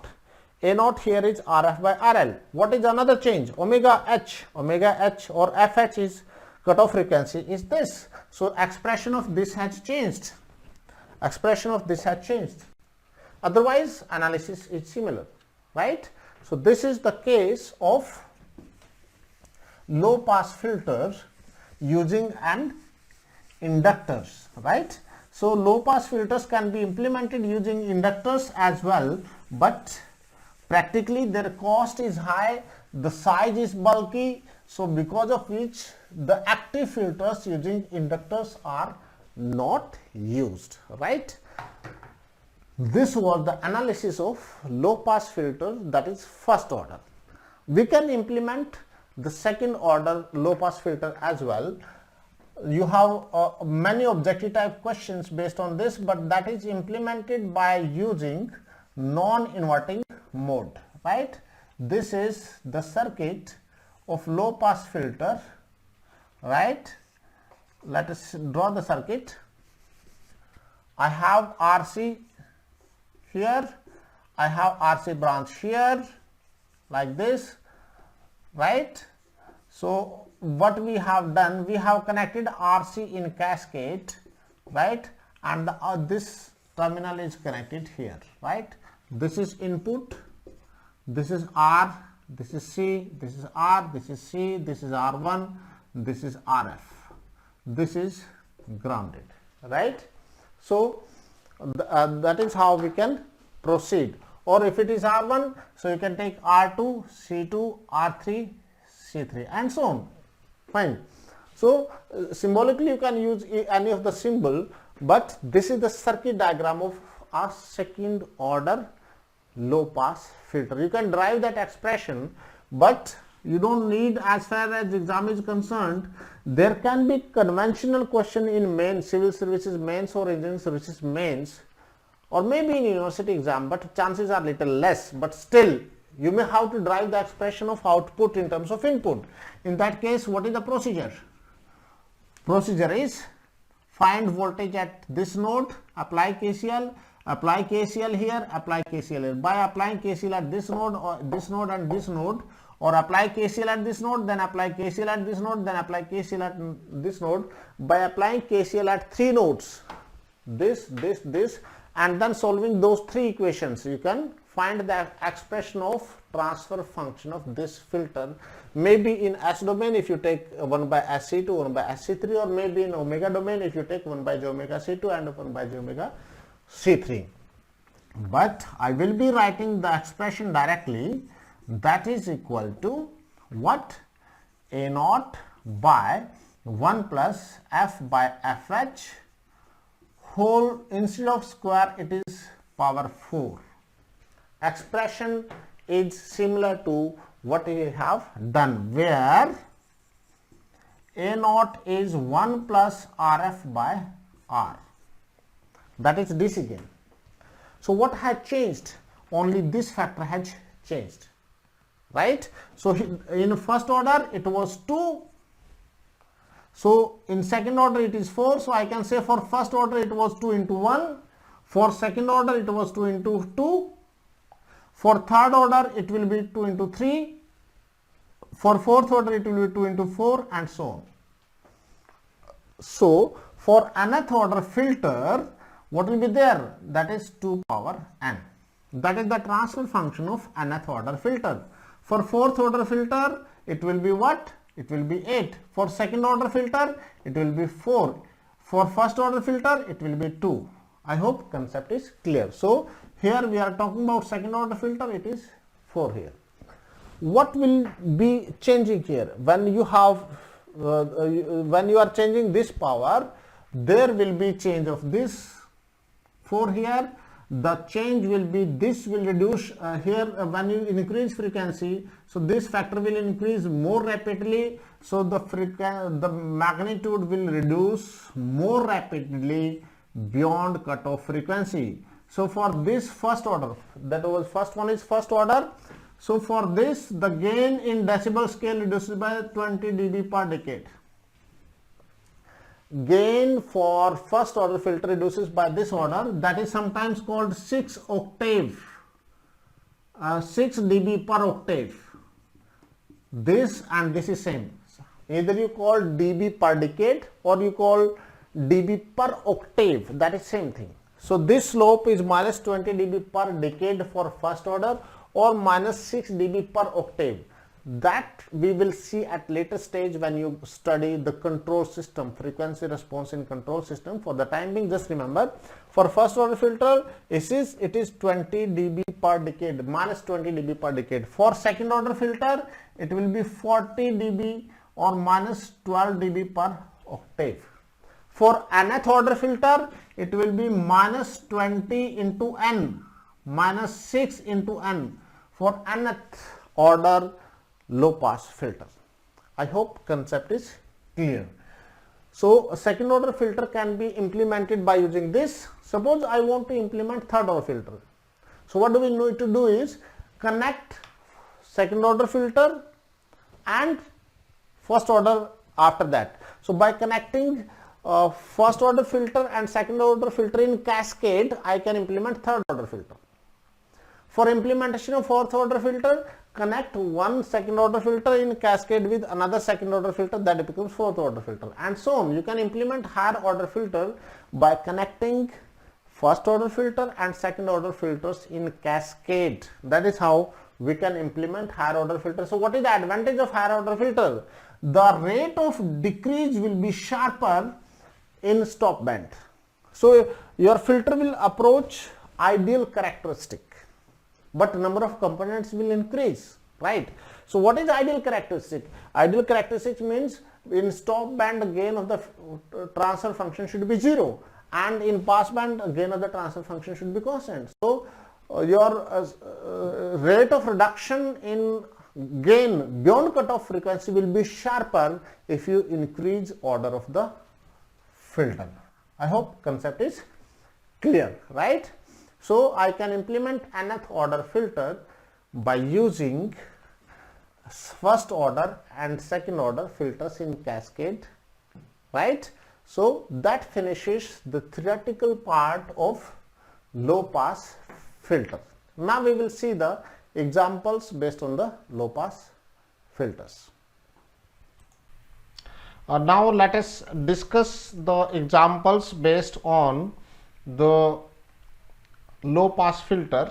A0 here is RF by RL. What is another change? Omega H. Omega H or FH is cutoff frequency is this. So expression of this has changed. Expression of this has changed. Otherwise, analysis is similar, right? So this is the case of low pass filter using an inductors, right? So low pass filters can be implemented using inductors as well, but practically their cost is high, the size is bulky, so because of which the active filters using inductors are not used, right? This was the analysis of low pass filter, that is first order. We can implement the second order low pass filter as well. You have many objective type questions based on this, but that is implemented by using non-inverting mode, right? This is the circuit of low pass filter, right? Let us draw the circuit. I have RC here, I have RC branch here, like this, right? So what we have done, we have connected RC in cascade, right? And this terminal is connected here, right? This is input, this is R, this is C, this is R, this is C, this is R1, this is RF, this is grounded, right? So that is how we can proceed. Or if it is R1, so you can take R2, C2, R3, C3 and so on. Fine. So symbolically you can use any of the symbol, but this is the circuit diagram of a second order low pass filter. You can derive that expression, but you don't need, as far as exam is concerned. There can be conventional question in main, civil services mains or engineering services mains, or maybe in university exam, but chances are little less, but still you may have to derive the expression of output in terms of input. In that case, what is the procedure? Procedure is find voltage at this node, apply KCL here, apply KCL here. By applying KCL at this node or this node and this node, or apply KCL at this node, then apply KCL at this node, then apply KCL at this node. By applying KCL at three nodes, this, and then solving those three equations, you can find the expression of transfer function of this filter. Maybe in S domain if you take 1 by SC2, 1 by SC3, or maybe in omega domain if you take 1 by j omega C2 and 1 by j omega C3. But I will be writing the expression directly, that is equal to what? A0 by 1 plus F by Fh whole, instead of square it is power 4. Expression is similar to what we have done, where A0 is 1 plus Rf by R, that is DC gain. So what has changed? Only this factor has changed, right? So in first order it was 2, so in second order it is 4, so I can say for first order it was 2 into 1, for second order it was 2 into 2, for third order it will be 2 into 3, for fourth order it will be 2 into 4, and so on. So for nth order filter, what will be there? That is 2 power n. That is the transfer function of nth order filter. For fourth order filter, it will be what? It will be 8. For second order filter, it will be 4. For first order filter, it will be 2. I hope concept is clear. So here we are talking about second order filter, it is 4 here. What will be changing here? When you have when you are changing this power, there will be change of this 4 here. The change will be, this will reduce here when you increase frequency, so this factor will increase more rapidly, so the magnitude will reduce more rapidly beyond cutoff frequency. So for this first order, that was first one is first order, so for this the gain in decibel scale reduces by 20 dB per decade. Gain for first order filter reduces by this order, that is sometimes called 6 octave, 6 dB per octave. This and this is same. Either you call dB per decade or you call dB per octave, that is same thing. So this slope is minus 20 dB per decade for first order or minus 6 dB per octave. That we will see at later stage when you study the control system, frequency response in control system. For the time being, just remember, for first order filter it is 20 dB per decade, minus 20 dB per decade. For second order filter it will be 40 dB or minus 12 dB per octave. For nth order filter it will be minus 20 into n, minus 6 into n for nth order low pass filter. I hope concept is clear. So a second order filter can be implemented by using this. Suppose I want to implement third order filter. So what do we need to do is connect second order filter and first order after that. So by connecting first order filter and second order filter in cascade, I can implement third order filter. For implementation of fourth order filter, connect one second order filter in cascade with another second order filter, that becomes fourth order filter, and so on. You can implement higher order filter by connecting first order filter and second order filters in cascade. That is how we can implement higher order filter. So what is the advantage of higher order filter? The rate of decrease will be sharper in stop band. So your filter will approach ideal characteristic, but number of components will increase, right? So what is ideal characteristic? Ideal characteristic means in stop band the gain of the transfer function should be 0, and in pass band gain of the transfer function should be constant. So your rate of reduction in gain beyond cutoff frequency will be sharper if you increase order of the filter. I hope concept is clear, right? So I can implement nth order filter by using first order and second order filters in cascade, right? So that finishes the theoretical part of low pass filter. Now we will see the examples based on the low pass filters. Now let us discuss the examples based on the low pass filter.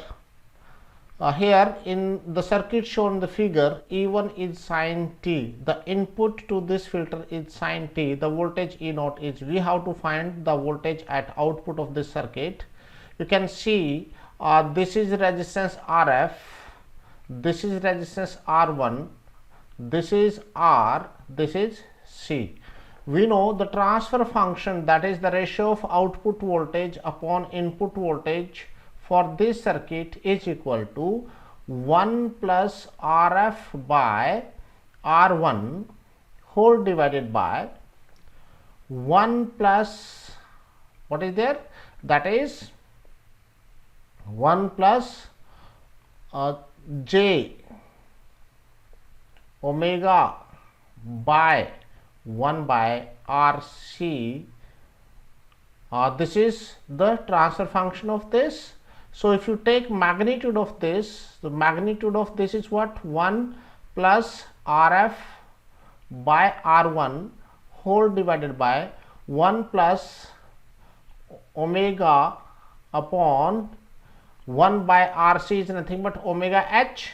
Here in the circuit shown in the figure, E1 is sin t, the input to this filter is sin t, the voltage E0 is, we have to find the voltage at output of this circuit. You can see this is resistance RF, this is resistance R1, this is R, this is C. We know the transfer function, that is the ratio of output voltage upon input voltage for this circuit, is equal to 1 plus RF by R1 whole divided by 1 plus, what is there, that is 1 plus j omega by 1 by RC. This is the transfer function of this. So if you take magnitude of this, the magnitude of this is what? 1 plus RF by R1 whole divided by 1 plus omega upon 1 by RC is nothing but omega H,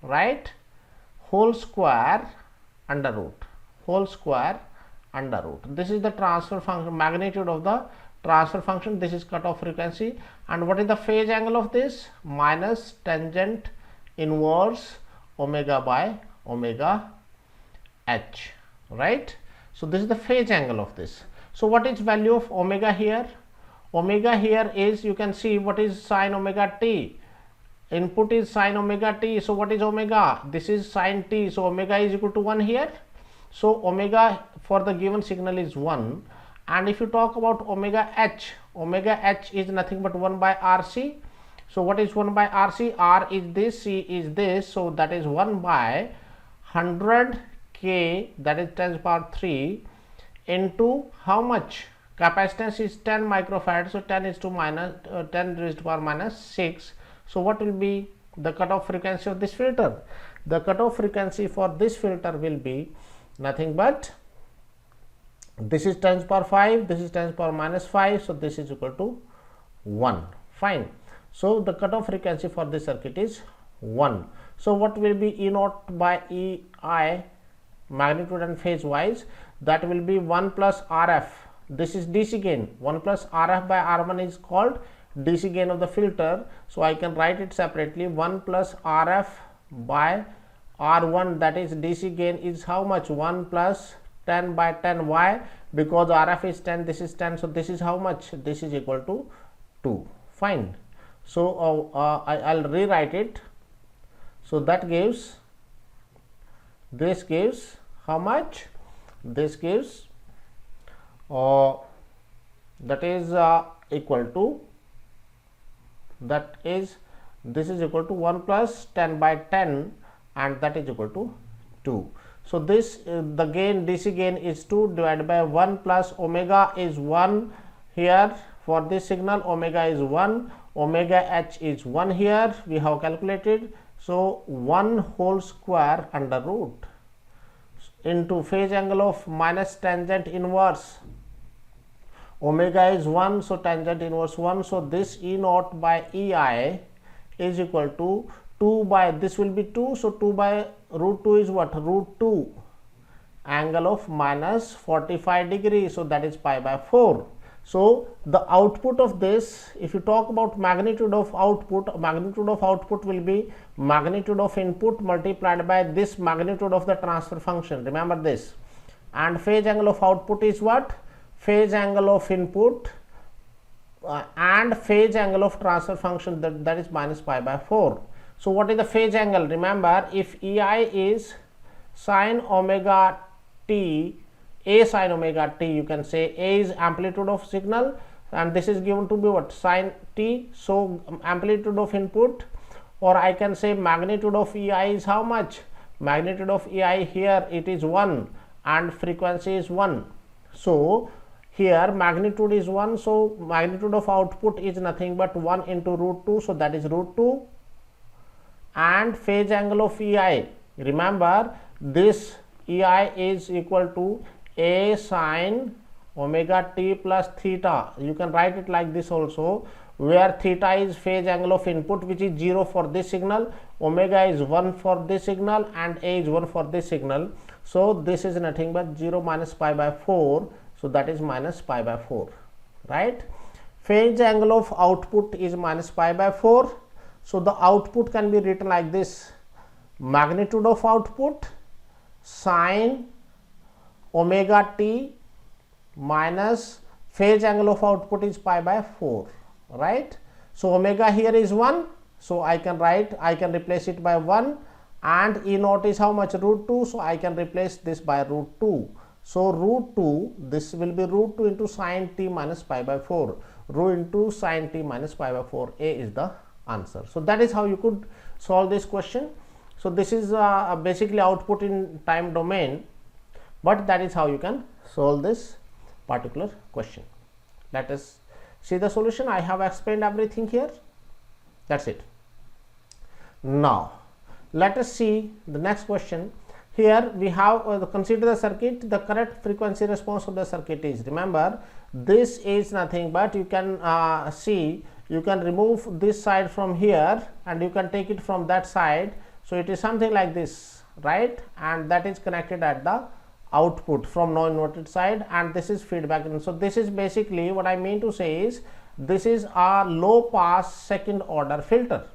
right, whole square under root, whole square under root. This is the transfer function, magnitude of the transfer function. This is cutoff frequency. And what is the phase angle of this? Minus tangent inverse omega by omega H, right? So this is the phase angle of this. So what is value of omega here? Omega here is, you can see what is sin omega t. Input is sin omega t. So what is omega? This is sin t. So omega is equal to 1 here. So omega for the given signal is 1. And if you talk about omega h is nothing but 1 by RC. So what is 1 by RC? R is this, C is this. So that is 1 by 100 K, that is 10 to the power 3 into how much? Capacitance is 10 microfarad. So 10 is to minus 10 raised to the power minus 6. So what will be the cutoff frequency of this filter? The cutoff frequency for this filter will be nothing but this is 10 to the power 5, this is 10 to the power minus 5, so this is equal to 1. Fine. So the cutoff frequency for this circuit is 1. So what will be E naught by EI magnitude and phase wise? That will be 1 plus RF. This is DC gain. 1 plus RF by R1 is called DC gain of the filter. So I can write it separately. 1 plus RF by R1, that is DC gain, is how much? 1 plus 10 by 10. Why? Because RF is 10, this is 10. So this is how much? This is equal to 2. Fine. So I'll rewrite it. So that gives, this gives how much? This gives that is equal to, that is, this is equal to 1 plus 10 by 10, and that is equal to 2. So this the gain, DC gain is 2 divided by 1 plus omega is 1 here. For this signal omega is 1, omega h is 1 here we have calculated. So 1 whole square under root into phase angle of minus tangent inverse. Omega is 1, so tangent inverse 1. So this E naught by EI is equal to 2 by, this will be 2. So 2 by root 2 is what? Root 2 angle of minus 45 degrees. So that is pi by 4. So the output of this, if you talk about magnitude of output will be magnitude of input multiplied by this magnitude of the transfer function. Remember this. And phase angle of output is what? Phase angle of input and phase angle of transfer function, that is minus pi by 4. So what is the phase angle? Remember, if EI is sine omega t, A sine omega t, you can say A is amplitude of signal and this is given to be what? Sine t. So amplitude of input, or I can say magnitude of EI is how much? Magnitude of EI here it is 1 and frequency is 1. So here magnitude is 1, so magnitude of output is nothing but 1 into root 2, so that is root 2. And phase angle of EI, remember this EI is equal to A sine omega t plus theta. You can write it like this also, where theta is phase angle of input which is 0 for this signal, omega is 1 for this signal and A is 1 for this signal. So this is nothing but 0 minus pi by 4. So that is minus pi by 4, right? Phase angle of output is minus pi by 4. So the output can be written like this: magnitude of output sine omega t minus phase angle of output is pi by 4, right? So omega here is 1. So I can replace it by 1, and E naught is how much? Root 2. So I can replace this by root 2. So root 2, this will be root 2 into sine t minus pi by 4. Root into sine t minus pi by 4. A is the answer. So that is how you could solve this question. So this is basically output in time domain, but that is how you can solve this particular question. Let us see the solution. I have explained everything here. That's it. Now let us see the next question. Here we have consider the circuit. The correct frequency response of the circuit is, remember, this is nothing but, you can see, you can remove this side from here and you can take it from that side. So it is something like this, right? And that is connected at the output from non-inverted side, and this is feedback. And so this is basically what I mean to say is, this is a low pass second order filter,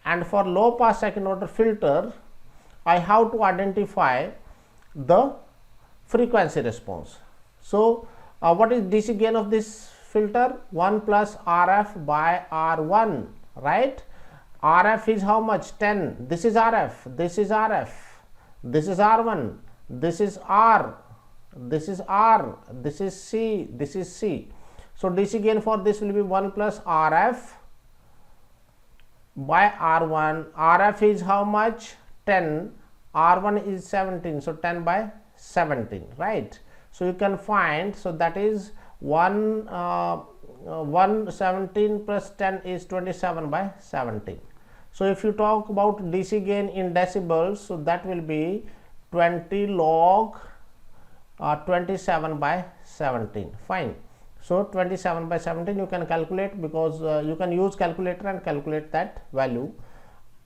and for low pass second order filter I have to identify the frequency response. So what is DC gain of this filter? 1 plus RF by R1, right? RF is how much? 10. This is RF, this is RF, this is R1, this is R, this is R, this is C, this is C. So DC gain for this will be 1 plus RF by R1. RF is how much? 10. R1 is 17. So 10 by 17, right? So you can find, so that is 117 plus 10 is 27 by 17. So if you talk about DC gain in decibels, so that will be 20 log 27 by 17. Fine. So 27 by 17 you can calculate, because you can use calculator and calculate that value.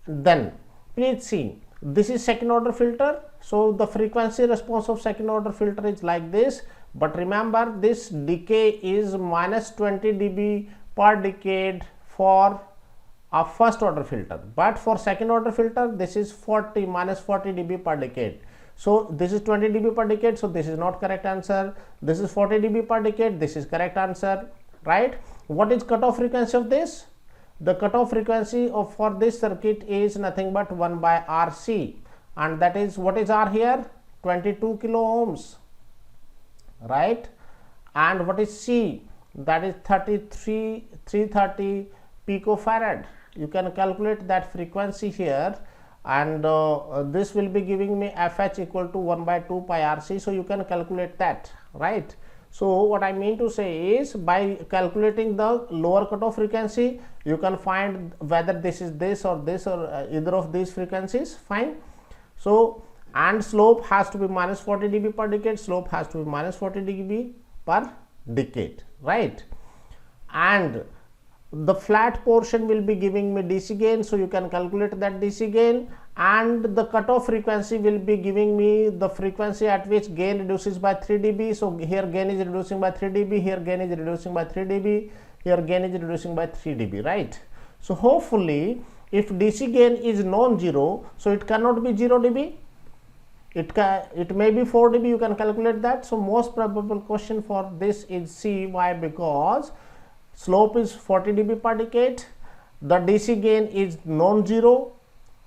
Then please see, this is second order filter. So the frequency response of second order filter is like this, but remember this decay is minus 20 dB per decade for a first order filter, but for second order filter this is minus 40 dB per decade. So this is 20 dB per decade, so this is not correct answer. This is 40 dB per decade, this is correct answer, right? What is cutoff frequency of this? The cutoff frequency of for this circuit is nothing but 1 by RC, and that is, what is R here? 22 kilo ohms, right? And what is C? That is 330 picofarad. You can calculate that frequency here, and this will be giving me FH equal to 1 by 2 pi RC. So you can calculate that, right? So what I mean to say is, by calculating the lower cutoff frequency, you can find whether this is this or this, or either of these frequencies. Fine. So, and slope has to be minus 40 dB per decade, slope has to be minus 40 dB per decade, right? And the flat portion will be giving me DC gain, so you can calculate that DC gain, and the cutoff frequency will be giving me the frequency at which gain reduces by 3 dB. So here gain is reducing by 3 dB, here gain is reducing by 3 dB, here gain is reducing by 3 dB, right? So hopefully, if DC gain is non-zero, so it cannot be 0 dB. It may be 4 dB, you can calculate that. So most probable question for this is C. Why? Because slope is 40 dB per decade, the DC gain is non-zero,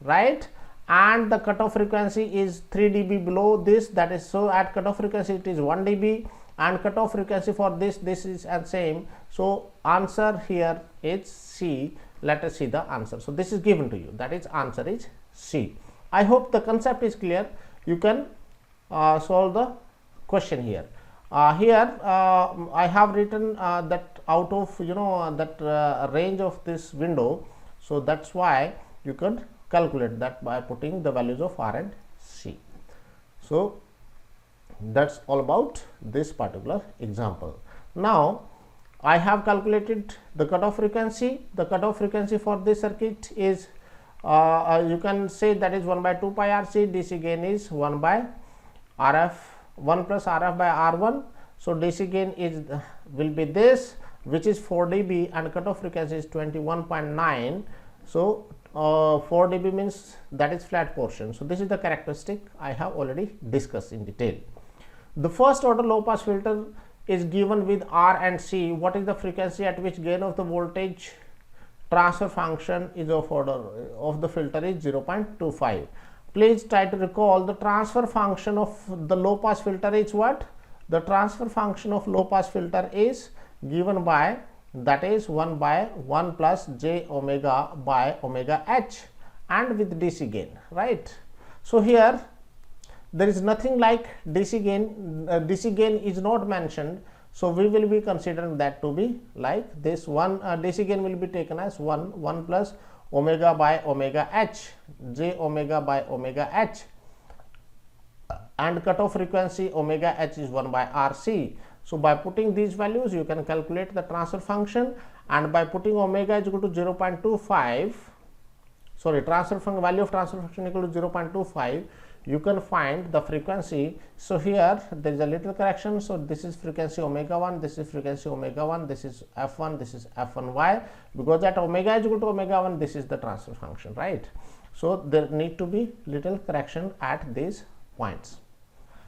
right? And the cutoff frequency is 3 dB below this, that is, so at cutoff frequency it is 1 dB, and cutoff frequency for this is the same. So answer here is C. Let us see the answer. So this is given to you, that is, answer is C. I hope the concept is clear. You can solve the question here. Here I have written that out of that range of this window, so that's why you can calculate that by putting the values of R and C. So that's all about this particular example. Now I have calculated the cutoff frequency. The cutoff frequency for this circuit is you can say that is 1 by 2 pi RC. DC gain is 1 by RF, 1 plus RF by R1. So DC gain is will be this, which is 4 dB, and cutoff frequency is 21.9. So 4 dB means that is flat portion. So this is the characteristic I have already discussed in detail. The first order low pass filter is given with R and C. What is the frequency at which gain of the voltage transfer function is of order of the filter is 0.25. Please try to recall the transfer function of the low pass filter is what? The transfer function of low pass filter is given by, that is, 1 by 1 plus j omega by omega h, and with DC gain, right? So here there is nothing like DC gain. DC gain is not mentioned, so we will be considering that to be like this one. DC gain will be taken as 1 plus omega by omega h, j omega by omega h, and cutoff frequency omega h is 1 by RC. So by putting these values you can calculate the transfer function, and by putting omega is equal to 0.25, sorry, transfer function value of transfer function equal to 0.25, you can find the frequency. So here there is a little correction. So this is frequency omega 1, this is frequency omega 1, this is f1, this is f1. Why? Because at omega is equal to omega 1, this is the transfer function, right? So there need to be little correction at these points.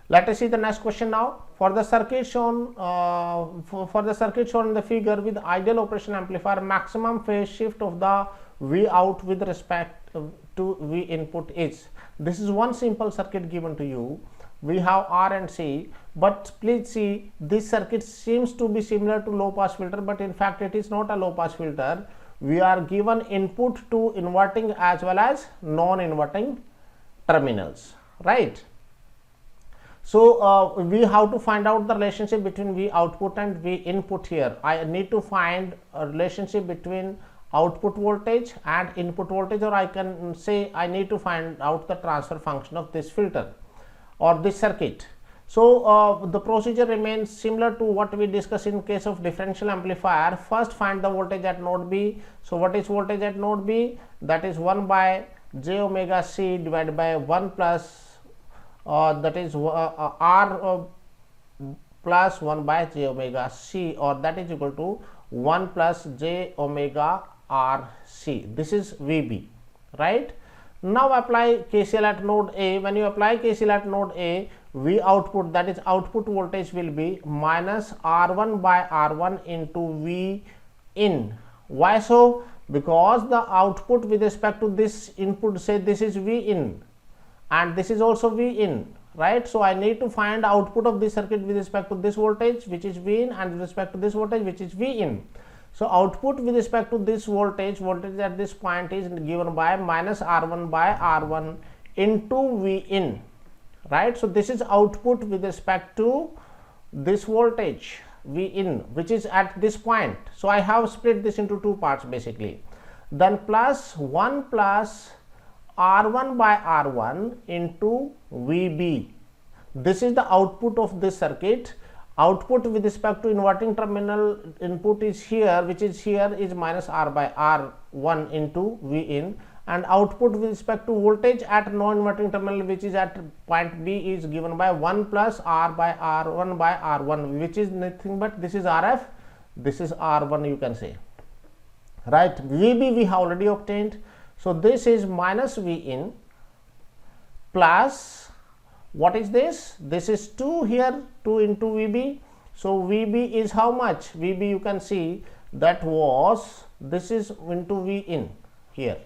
Let us see the next question now. For the circuit shown for the circuit shown in the figure with ideal operation amplifier, maximum phase shift of the V out with respect to V input is. This is one simple circuit given to you. We have R and C, but please see, this circuit seems to be similar to low pass filter, but in fact it is not a low pass filter. We are given input to inverting as well as non-inverting terminals, right? So we have to find out the relationship between V output and V input. Here I need to find a relationship between output voltage and input voltage, or I can say I need to find out the transfer function of this filter. or this circuit. So the procedure remains similar to what we discussed in case of differential amplifier. First find the voltage at node B. So what is voltage at node B? That is 1 by j omega c divided by 1 plus that is R plus 1 by j omega c, or that is equal to 1 plus j omega r c. This is VB, right? Now apply KCL at node A. When you apply KCL at node A, V output, that is output voltage, will be minus R1 by R1 into V in. Why so? Because the output with respect to this input, say this is V in and this is also V in, right? So I need to find output of this circuit with respect to this voltage, which is V in, and with respect to this voltage, which is V in. So output with respect to this voltage at this point is given by minus R1 by R1 into V in, right? So this is output with respect to this voltage V in, which is at this point. So I have split this into two parts basically. Then plus 1 plus R1 by R1 into VB. This is the output of this circuit. Output with respect to inverting terminal input is here, which is here, is minus R by R1 into V in, and output with respect to voltage at non-inverting terminal, which is at point B, is given by 1 plus R by R1 by R1, which is nothing but this is RF, this is R1, you can say, right? VB we have already obtained. So this is minus V in plus, what is this? This is 2 here, 2 into VB. So VB is how much? VB you can see that was, this is into V in here,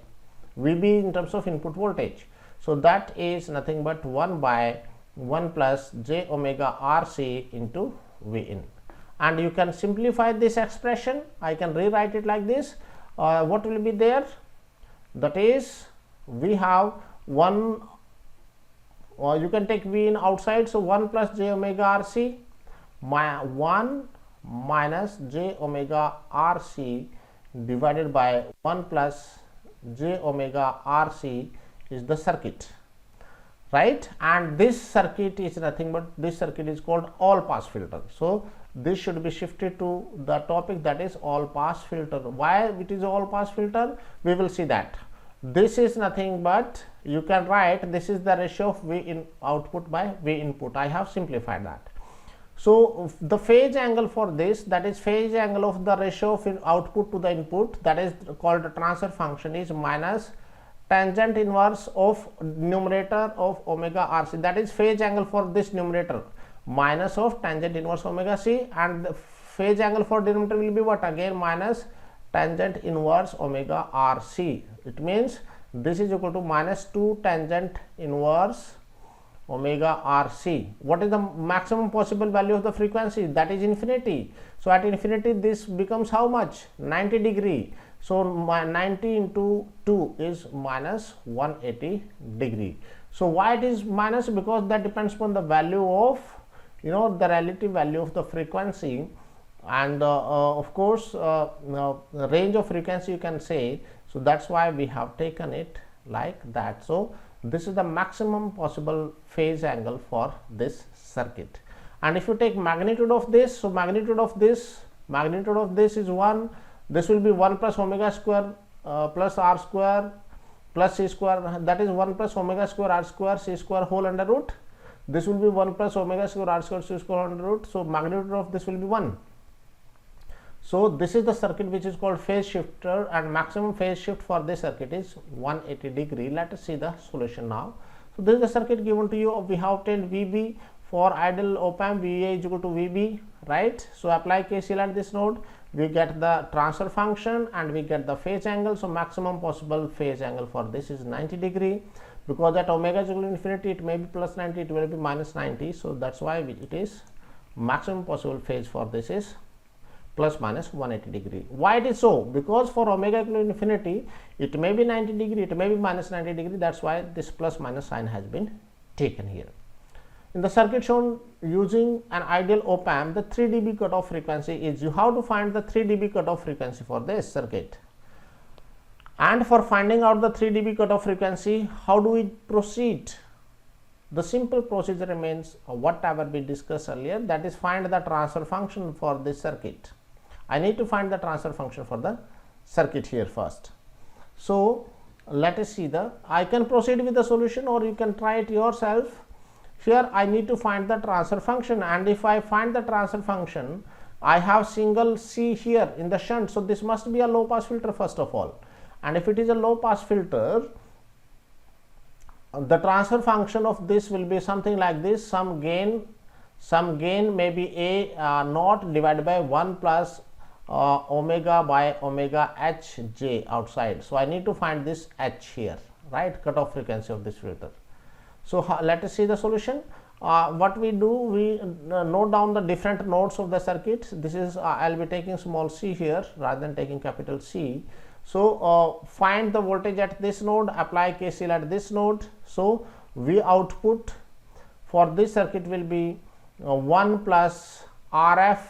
VB in terms of input voltage. So that is nothing but 1 by 1 plus j omega RC into V in. And you can simplify this expression. I can rewrite it like this. What will be there? That is, we have 1, or you can take V in outside, so 1 plus j omega RC, 1 minus j omega RC divided by 1 plus j omega RC is the circuit, right? And this circuit is nothing but, this circuit is called all pass filter. So this should be shifted to the topic, that is all pass filter. Why it is all pass filter? We will see that. This is nothing but, you can write, this is the ratio of V in output by V input. I have simplified that. So the phase angle for this, that is phase angle of the ratio of output to the input, that is called the transfer function, is minus tangent inverse of numerator of omega RC, that is phase angle for this numerator, minus of tangent inverse omega C, and the phase angle for denominator will be what? Again minus tangent inverse omega RC. It means this is equal to minus 2 tangent inverse omega RC. What is the maximum possible value of the frequency? That is infinity. So at infinity this becomes how much? 90 degree. So 90 into 2 is minus 180 degree. So why it is minus? Because that depends upon the value of, the relative value of the frequency, and of course range of frequency you can say. So that's why we have taken it like that. So this is the maximum possible phase angle for this circuit. And if you take magnitude of this, so magnitude of this is 1, this will be 1 plus omega square plus r square plus c square, that is 1 plus omega square r square c square whole under root. This will be 1 plus omega square r square c square under root. So magnitude of this will be 1. So this is the circuit which is called phase shifter, and maximum phase shift for this circuit is 180 degree. Let us see the solution now. So this is the circuit given to you. We have obtained VB for ideal op amp, VA is equal to VB, right? So apply KCL at this node, we get the transfer function and we get the phase angle. So maximum possible phase angle for this is 90 degree. Because at omega is equal to infinity, it may be plus 90, it will be minus 90. So that's why it is maximum possible phase for this is plus minus 180 degree. Why it is so? Because for omega equal to infinity, it may be 90 degree, it may be minus 90 degree. That's why this plus minus sign has been taken here. In the circuit shown using an ideal op amp, the 3 dB cutoff frequency is, you have to find the 3 dB cutoff frequency for this circuit. And for finding out the 3 dB cutoff frequency, how do we proceed? the simple procedure remains whatever we discussed earlier, that is find the transfer function for this circuit. I need to find the transfer function for the circuit here first. So let us see I can proceed with the solution or you can try it yourself. Here I need to find the transfer function, and if I find the transfer function, I have single C here in the shunt. So this must be a low pass filter first of all, and if it is a low pass filter, the transfer function of this will be something like this. Some gain may be A naught divided by 1 plus omega by omega H J outside. So I need to find this H here, right, cutoff frequency of this filter. So let us see the solution. What we do, we note down the different nodes of the circuit. This is I'll be taking small c here rather than taking capital C. So find the voltage at this node, apply KCL at this node. So V output for this circuit will be 1 plus RF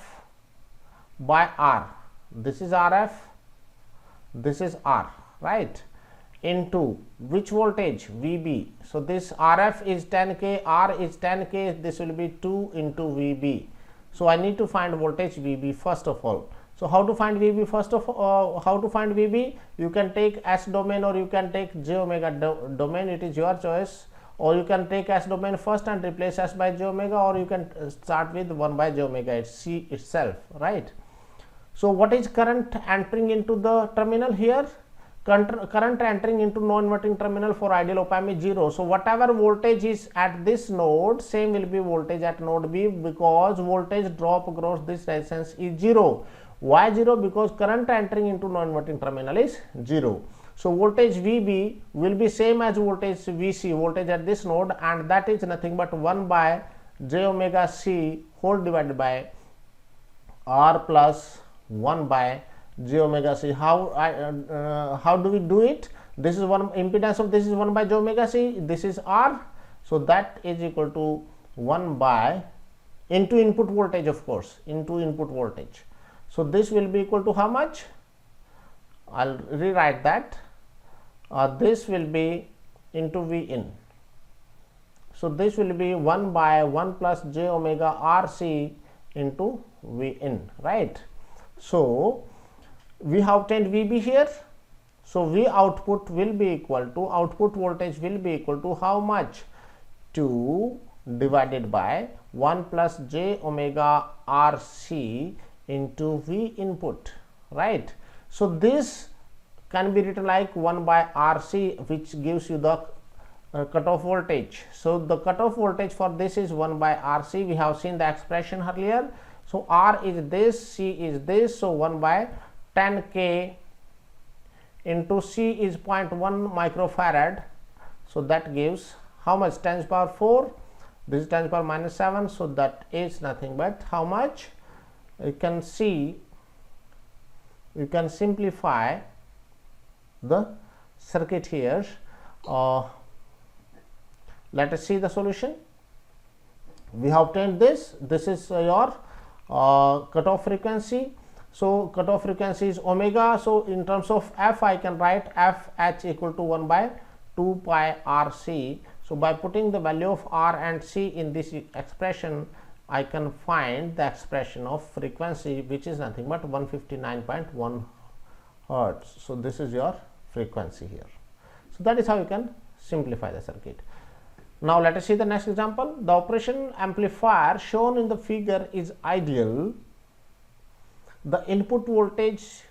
by R. This is RF, this is R, right, into which voltage? VB. So this RF is 10K, R is 10K, this will be 2 into VB. So I need to find voltage VB first of all. So how to find VB first of all? How to find VB? You can take S domain or you can take J omega domain, it is your choice, or you can take S domain first and replace S by J omega, or you can start with 1 by J omega, it's C itself, right. So what is current entering into the terminal here? Current entering into non-inverting terminal for ideal op-amp is 0. So whatever voltage is at this node, same will be voltage at node B, because voltage drop across this resistance is 0. Why 0? Because current entering into non-inverting terminal is 0. So voltage VB will be same as voltage VC, voltage at this node, and that is nothing but 1 by J omega C whole divided by R plus 1 by J omega C. How do we do it? This is one impedance of this is 1 by J omega C, this is R. So that is equal to 1 by into input voltage, of course, into input voltage. So this will be equal to how much? I'll rewrite that. This will be into V in. So this will be 1 by 1 plus J omega RC into V in, right. So we have obtained VB here. So V output will be equal to, output voltage will be equal to how much? 2 divided by 1 plus J omega RC into V input, right. So this can be written like 1 by RC, which gives you the cutoff voltage. So the cutoff voltage for this is 1 by RC. We have seen the expression earlier. So R is this, C is this. So 1 by 10K into C is 0.1 microfarad. So that gives how much? 10 to the power 4. This is 10 to the power minus 7. So that is nothing but how much? You can see, you can simplify the circuit here. Let us see the solution. We have obtained this. This is your cutoff frequency. So cutoff frequency is omega. So in terms of F, I can write F H equal to 1 by 2 pi RC. So by putting the value of R and C in this expression, I can find the expression of frequency, which is nothing but 159.1 hertz. So this is your frequency here. So that is how you can simplify the circuit. Now let us see the next example. The operation amplifier shown in the figure is ideal. The input voltage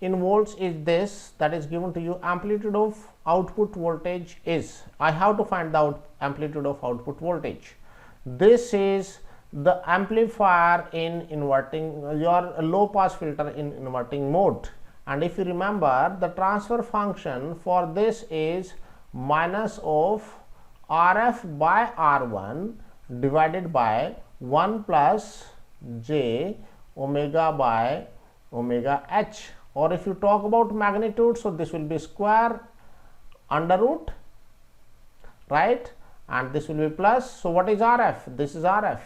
in volts is this, that is given to you. Amplitude of output voltage is, I have to find the amplitude of output voltage. This is the amplifier in inverting, your low pass filter in inverting mode. And if you remember, the transfer function for this is minus of RF by R1 divided by 1 plus J omega by omega H. Or if you talk about magnitude, so this will be square under root, right, and this will be plus. So what is RF? This is RF.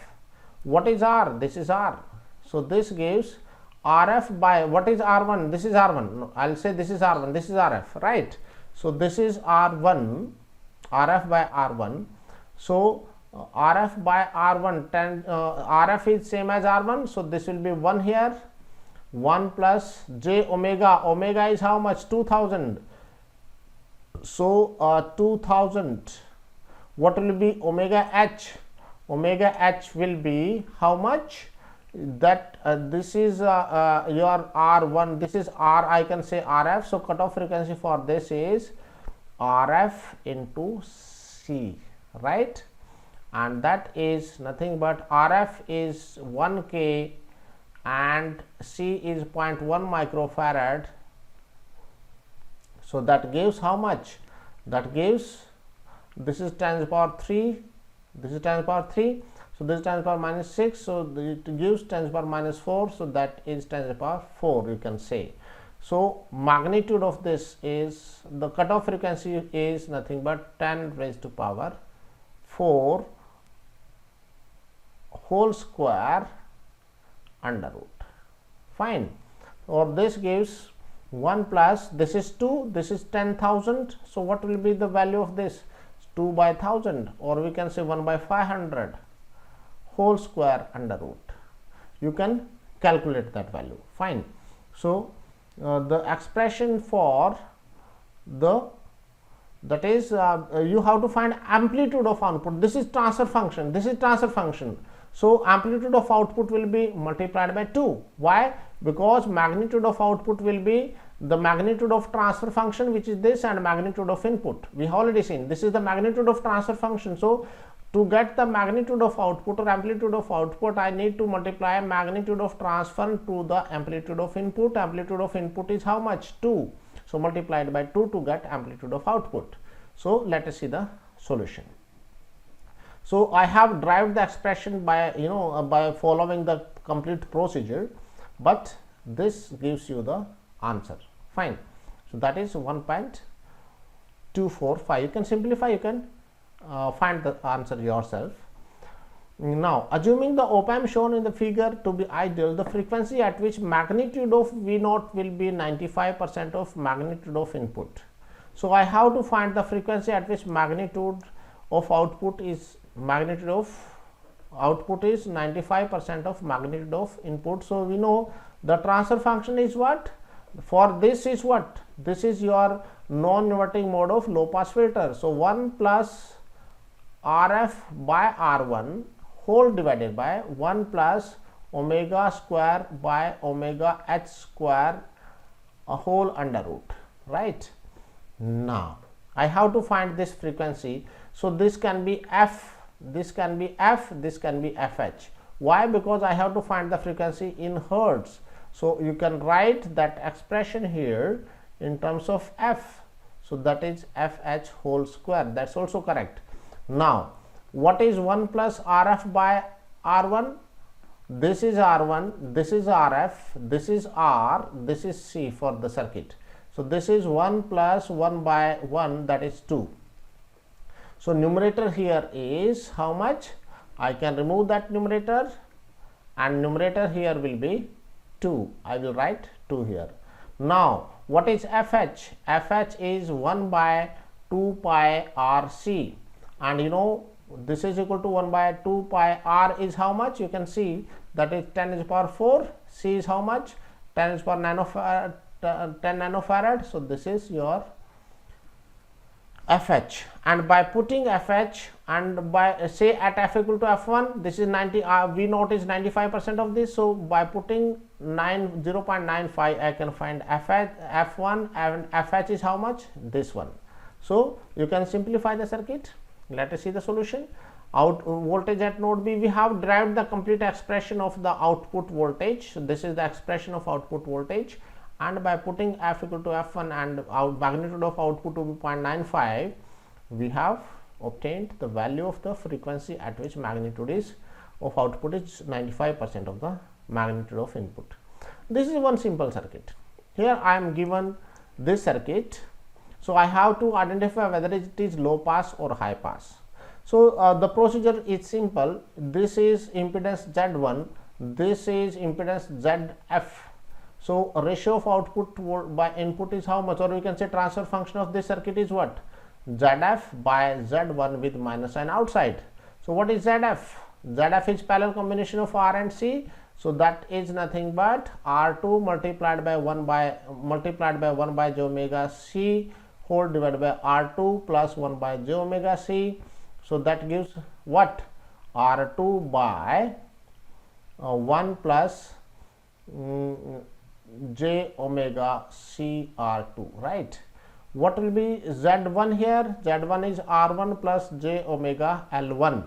What is R? This is R. So this gives RF by, what is R1? This is R1. No, I'll say this is R1, this is RF, right. So this is R1, RF by R1. So RF by R1, RF is same as R1, so this will be 1 here, 1 plus j omega. Omega is how much? 2000. So 2000. What will be omega h? Omega h will be how much? That this is your R1, this is R, I can say RF. So cutoff frequency for this is RF into C, right? And that is nothing but RF is 1K and C is 0.1 microfarad. So that gives how much? That gives, this is 10 to the power 3, this is 10 to the power 3. So this is 10 to the power minus 6, so it gives 10 to the power minus 4, so that is 10 to the power 4, you can say. So magnitude of this is, the cutoff frequency is nothing but 10 raised to power 4 whole square under root. Fine. Or this gives 1 plus, this is 2, this is 10,000. So what will be the value of this? 2 by 1000, or we can say 1 by 500 whole square under root. You can calculate that value. Fine. So the expression for the, that is you have to find amplitude of output. This is transfer function, this is transfer function. So amplitude of output will be multiplied by 2. Why? Because magnitude of output will be the magnitude of transfer function, which is this, and magnitude of input. We have already seen this is the magnitude of transfer function. So to get the magnitude of output or amplitude of output, I need to multiply magnitude of transfer to the amplitude of input. Amplitude of input is how much? 2. So multiplied by 2 to get amplitude of output. So let us see the solution. So I have derived the expression by by following the complete procedure, but this gives you the answer. Fine. So that is 1.245. You can simplify, you can find the answer yourself. Now assuming the op-amp shown in the figure to be ideal, the frequency at which magnitude of V0 will be 95% of magnitude of input. So I have to find the frequency at which magnitude of output is 95% of magnitude of input. So we know the transfer function is what? For this is what? This is your non-inverting mode of low pass filter. So 1 plus RF by R1 whole divided by 1 plus omega square by omega h square a whole under root, right? Now I have to find this frequency. So this can be F, this can be F, this can be FH. Why? Because I have to find the frequency in hertz. So you can write that expression here in terms of F. So that is FH whole square. That's also correct. Now what is 1 plus RF by R1? This is R1, this is RF, this is R, this is C for the circuit. So this is 1 plus 1 by 1, that is 2. So numerator here is how much? I can remove that numerator, and numerator here will be 2. I will write 2 here. Now what is FH? FH is 1 by 2 pi RC, and you know this is equal to 1 by 2 pi R is how much? You can see that is 10 to the power 4. C is how much? 10 to the power nanofarad, 10 nanofarad. So this is your FH, and by putting FH and by say at F equal to F1, this is 90, V0 is 95% of this. So by putting 0.95, I can find F1, and FH is how much? This one. So you can simplify the circuit. Let us see the solution. Voltage at node B, we have derived the complete expression of the output voltage. So this is the expression of output voltage, and by putting F equal to F1 and magnitude of output to be 0.95, we have obtained the value of the frequency at which magnitude is of output is 95% of the magnitude of input. This is one simple circuit. Here I am given this circuit. So I have to identify whether it is low pass or high pass. So the procedure is simple. This is impedance Z1, this is impedance ZF. So ratio of output by input is how much, or we can say transfer function of this circuit is what? ZF by Z1 with minus sign outside. So what is ZF? ZF is parallel combination of R and C. So that is nothing but R2 multiplied by 1 by j omega C whole divided by R2 plus 1 by j omega C. So that gives what? R2 by 1 plus j omega C R2, right? What will be Z1 here? Z1 is R1 plus j omega L1,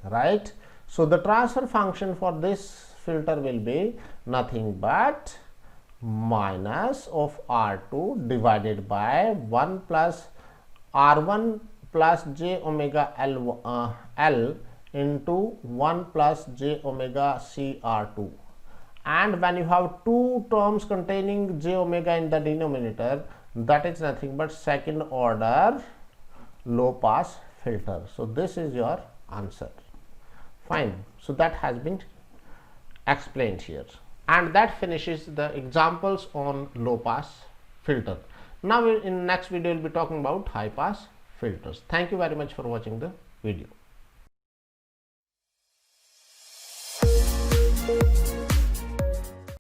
right? So the transfer function for this filter will be nothing but minus of R2 divided by 1 plus R1 plus j omega L into 1 plus j omega C R2. And when you have two terms containing j omega in the denominator, that is nothing but second order low pass filter. So this is your answer. Fine. So that has been explained here, and that finishes the examples on low pass filter. Now in next video we'll be talking about high pass filters. Thank you very much for watching the video.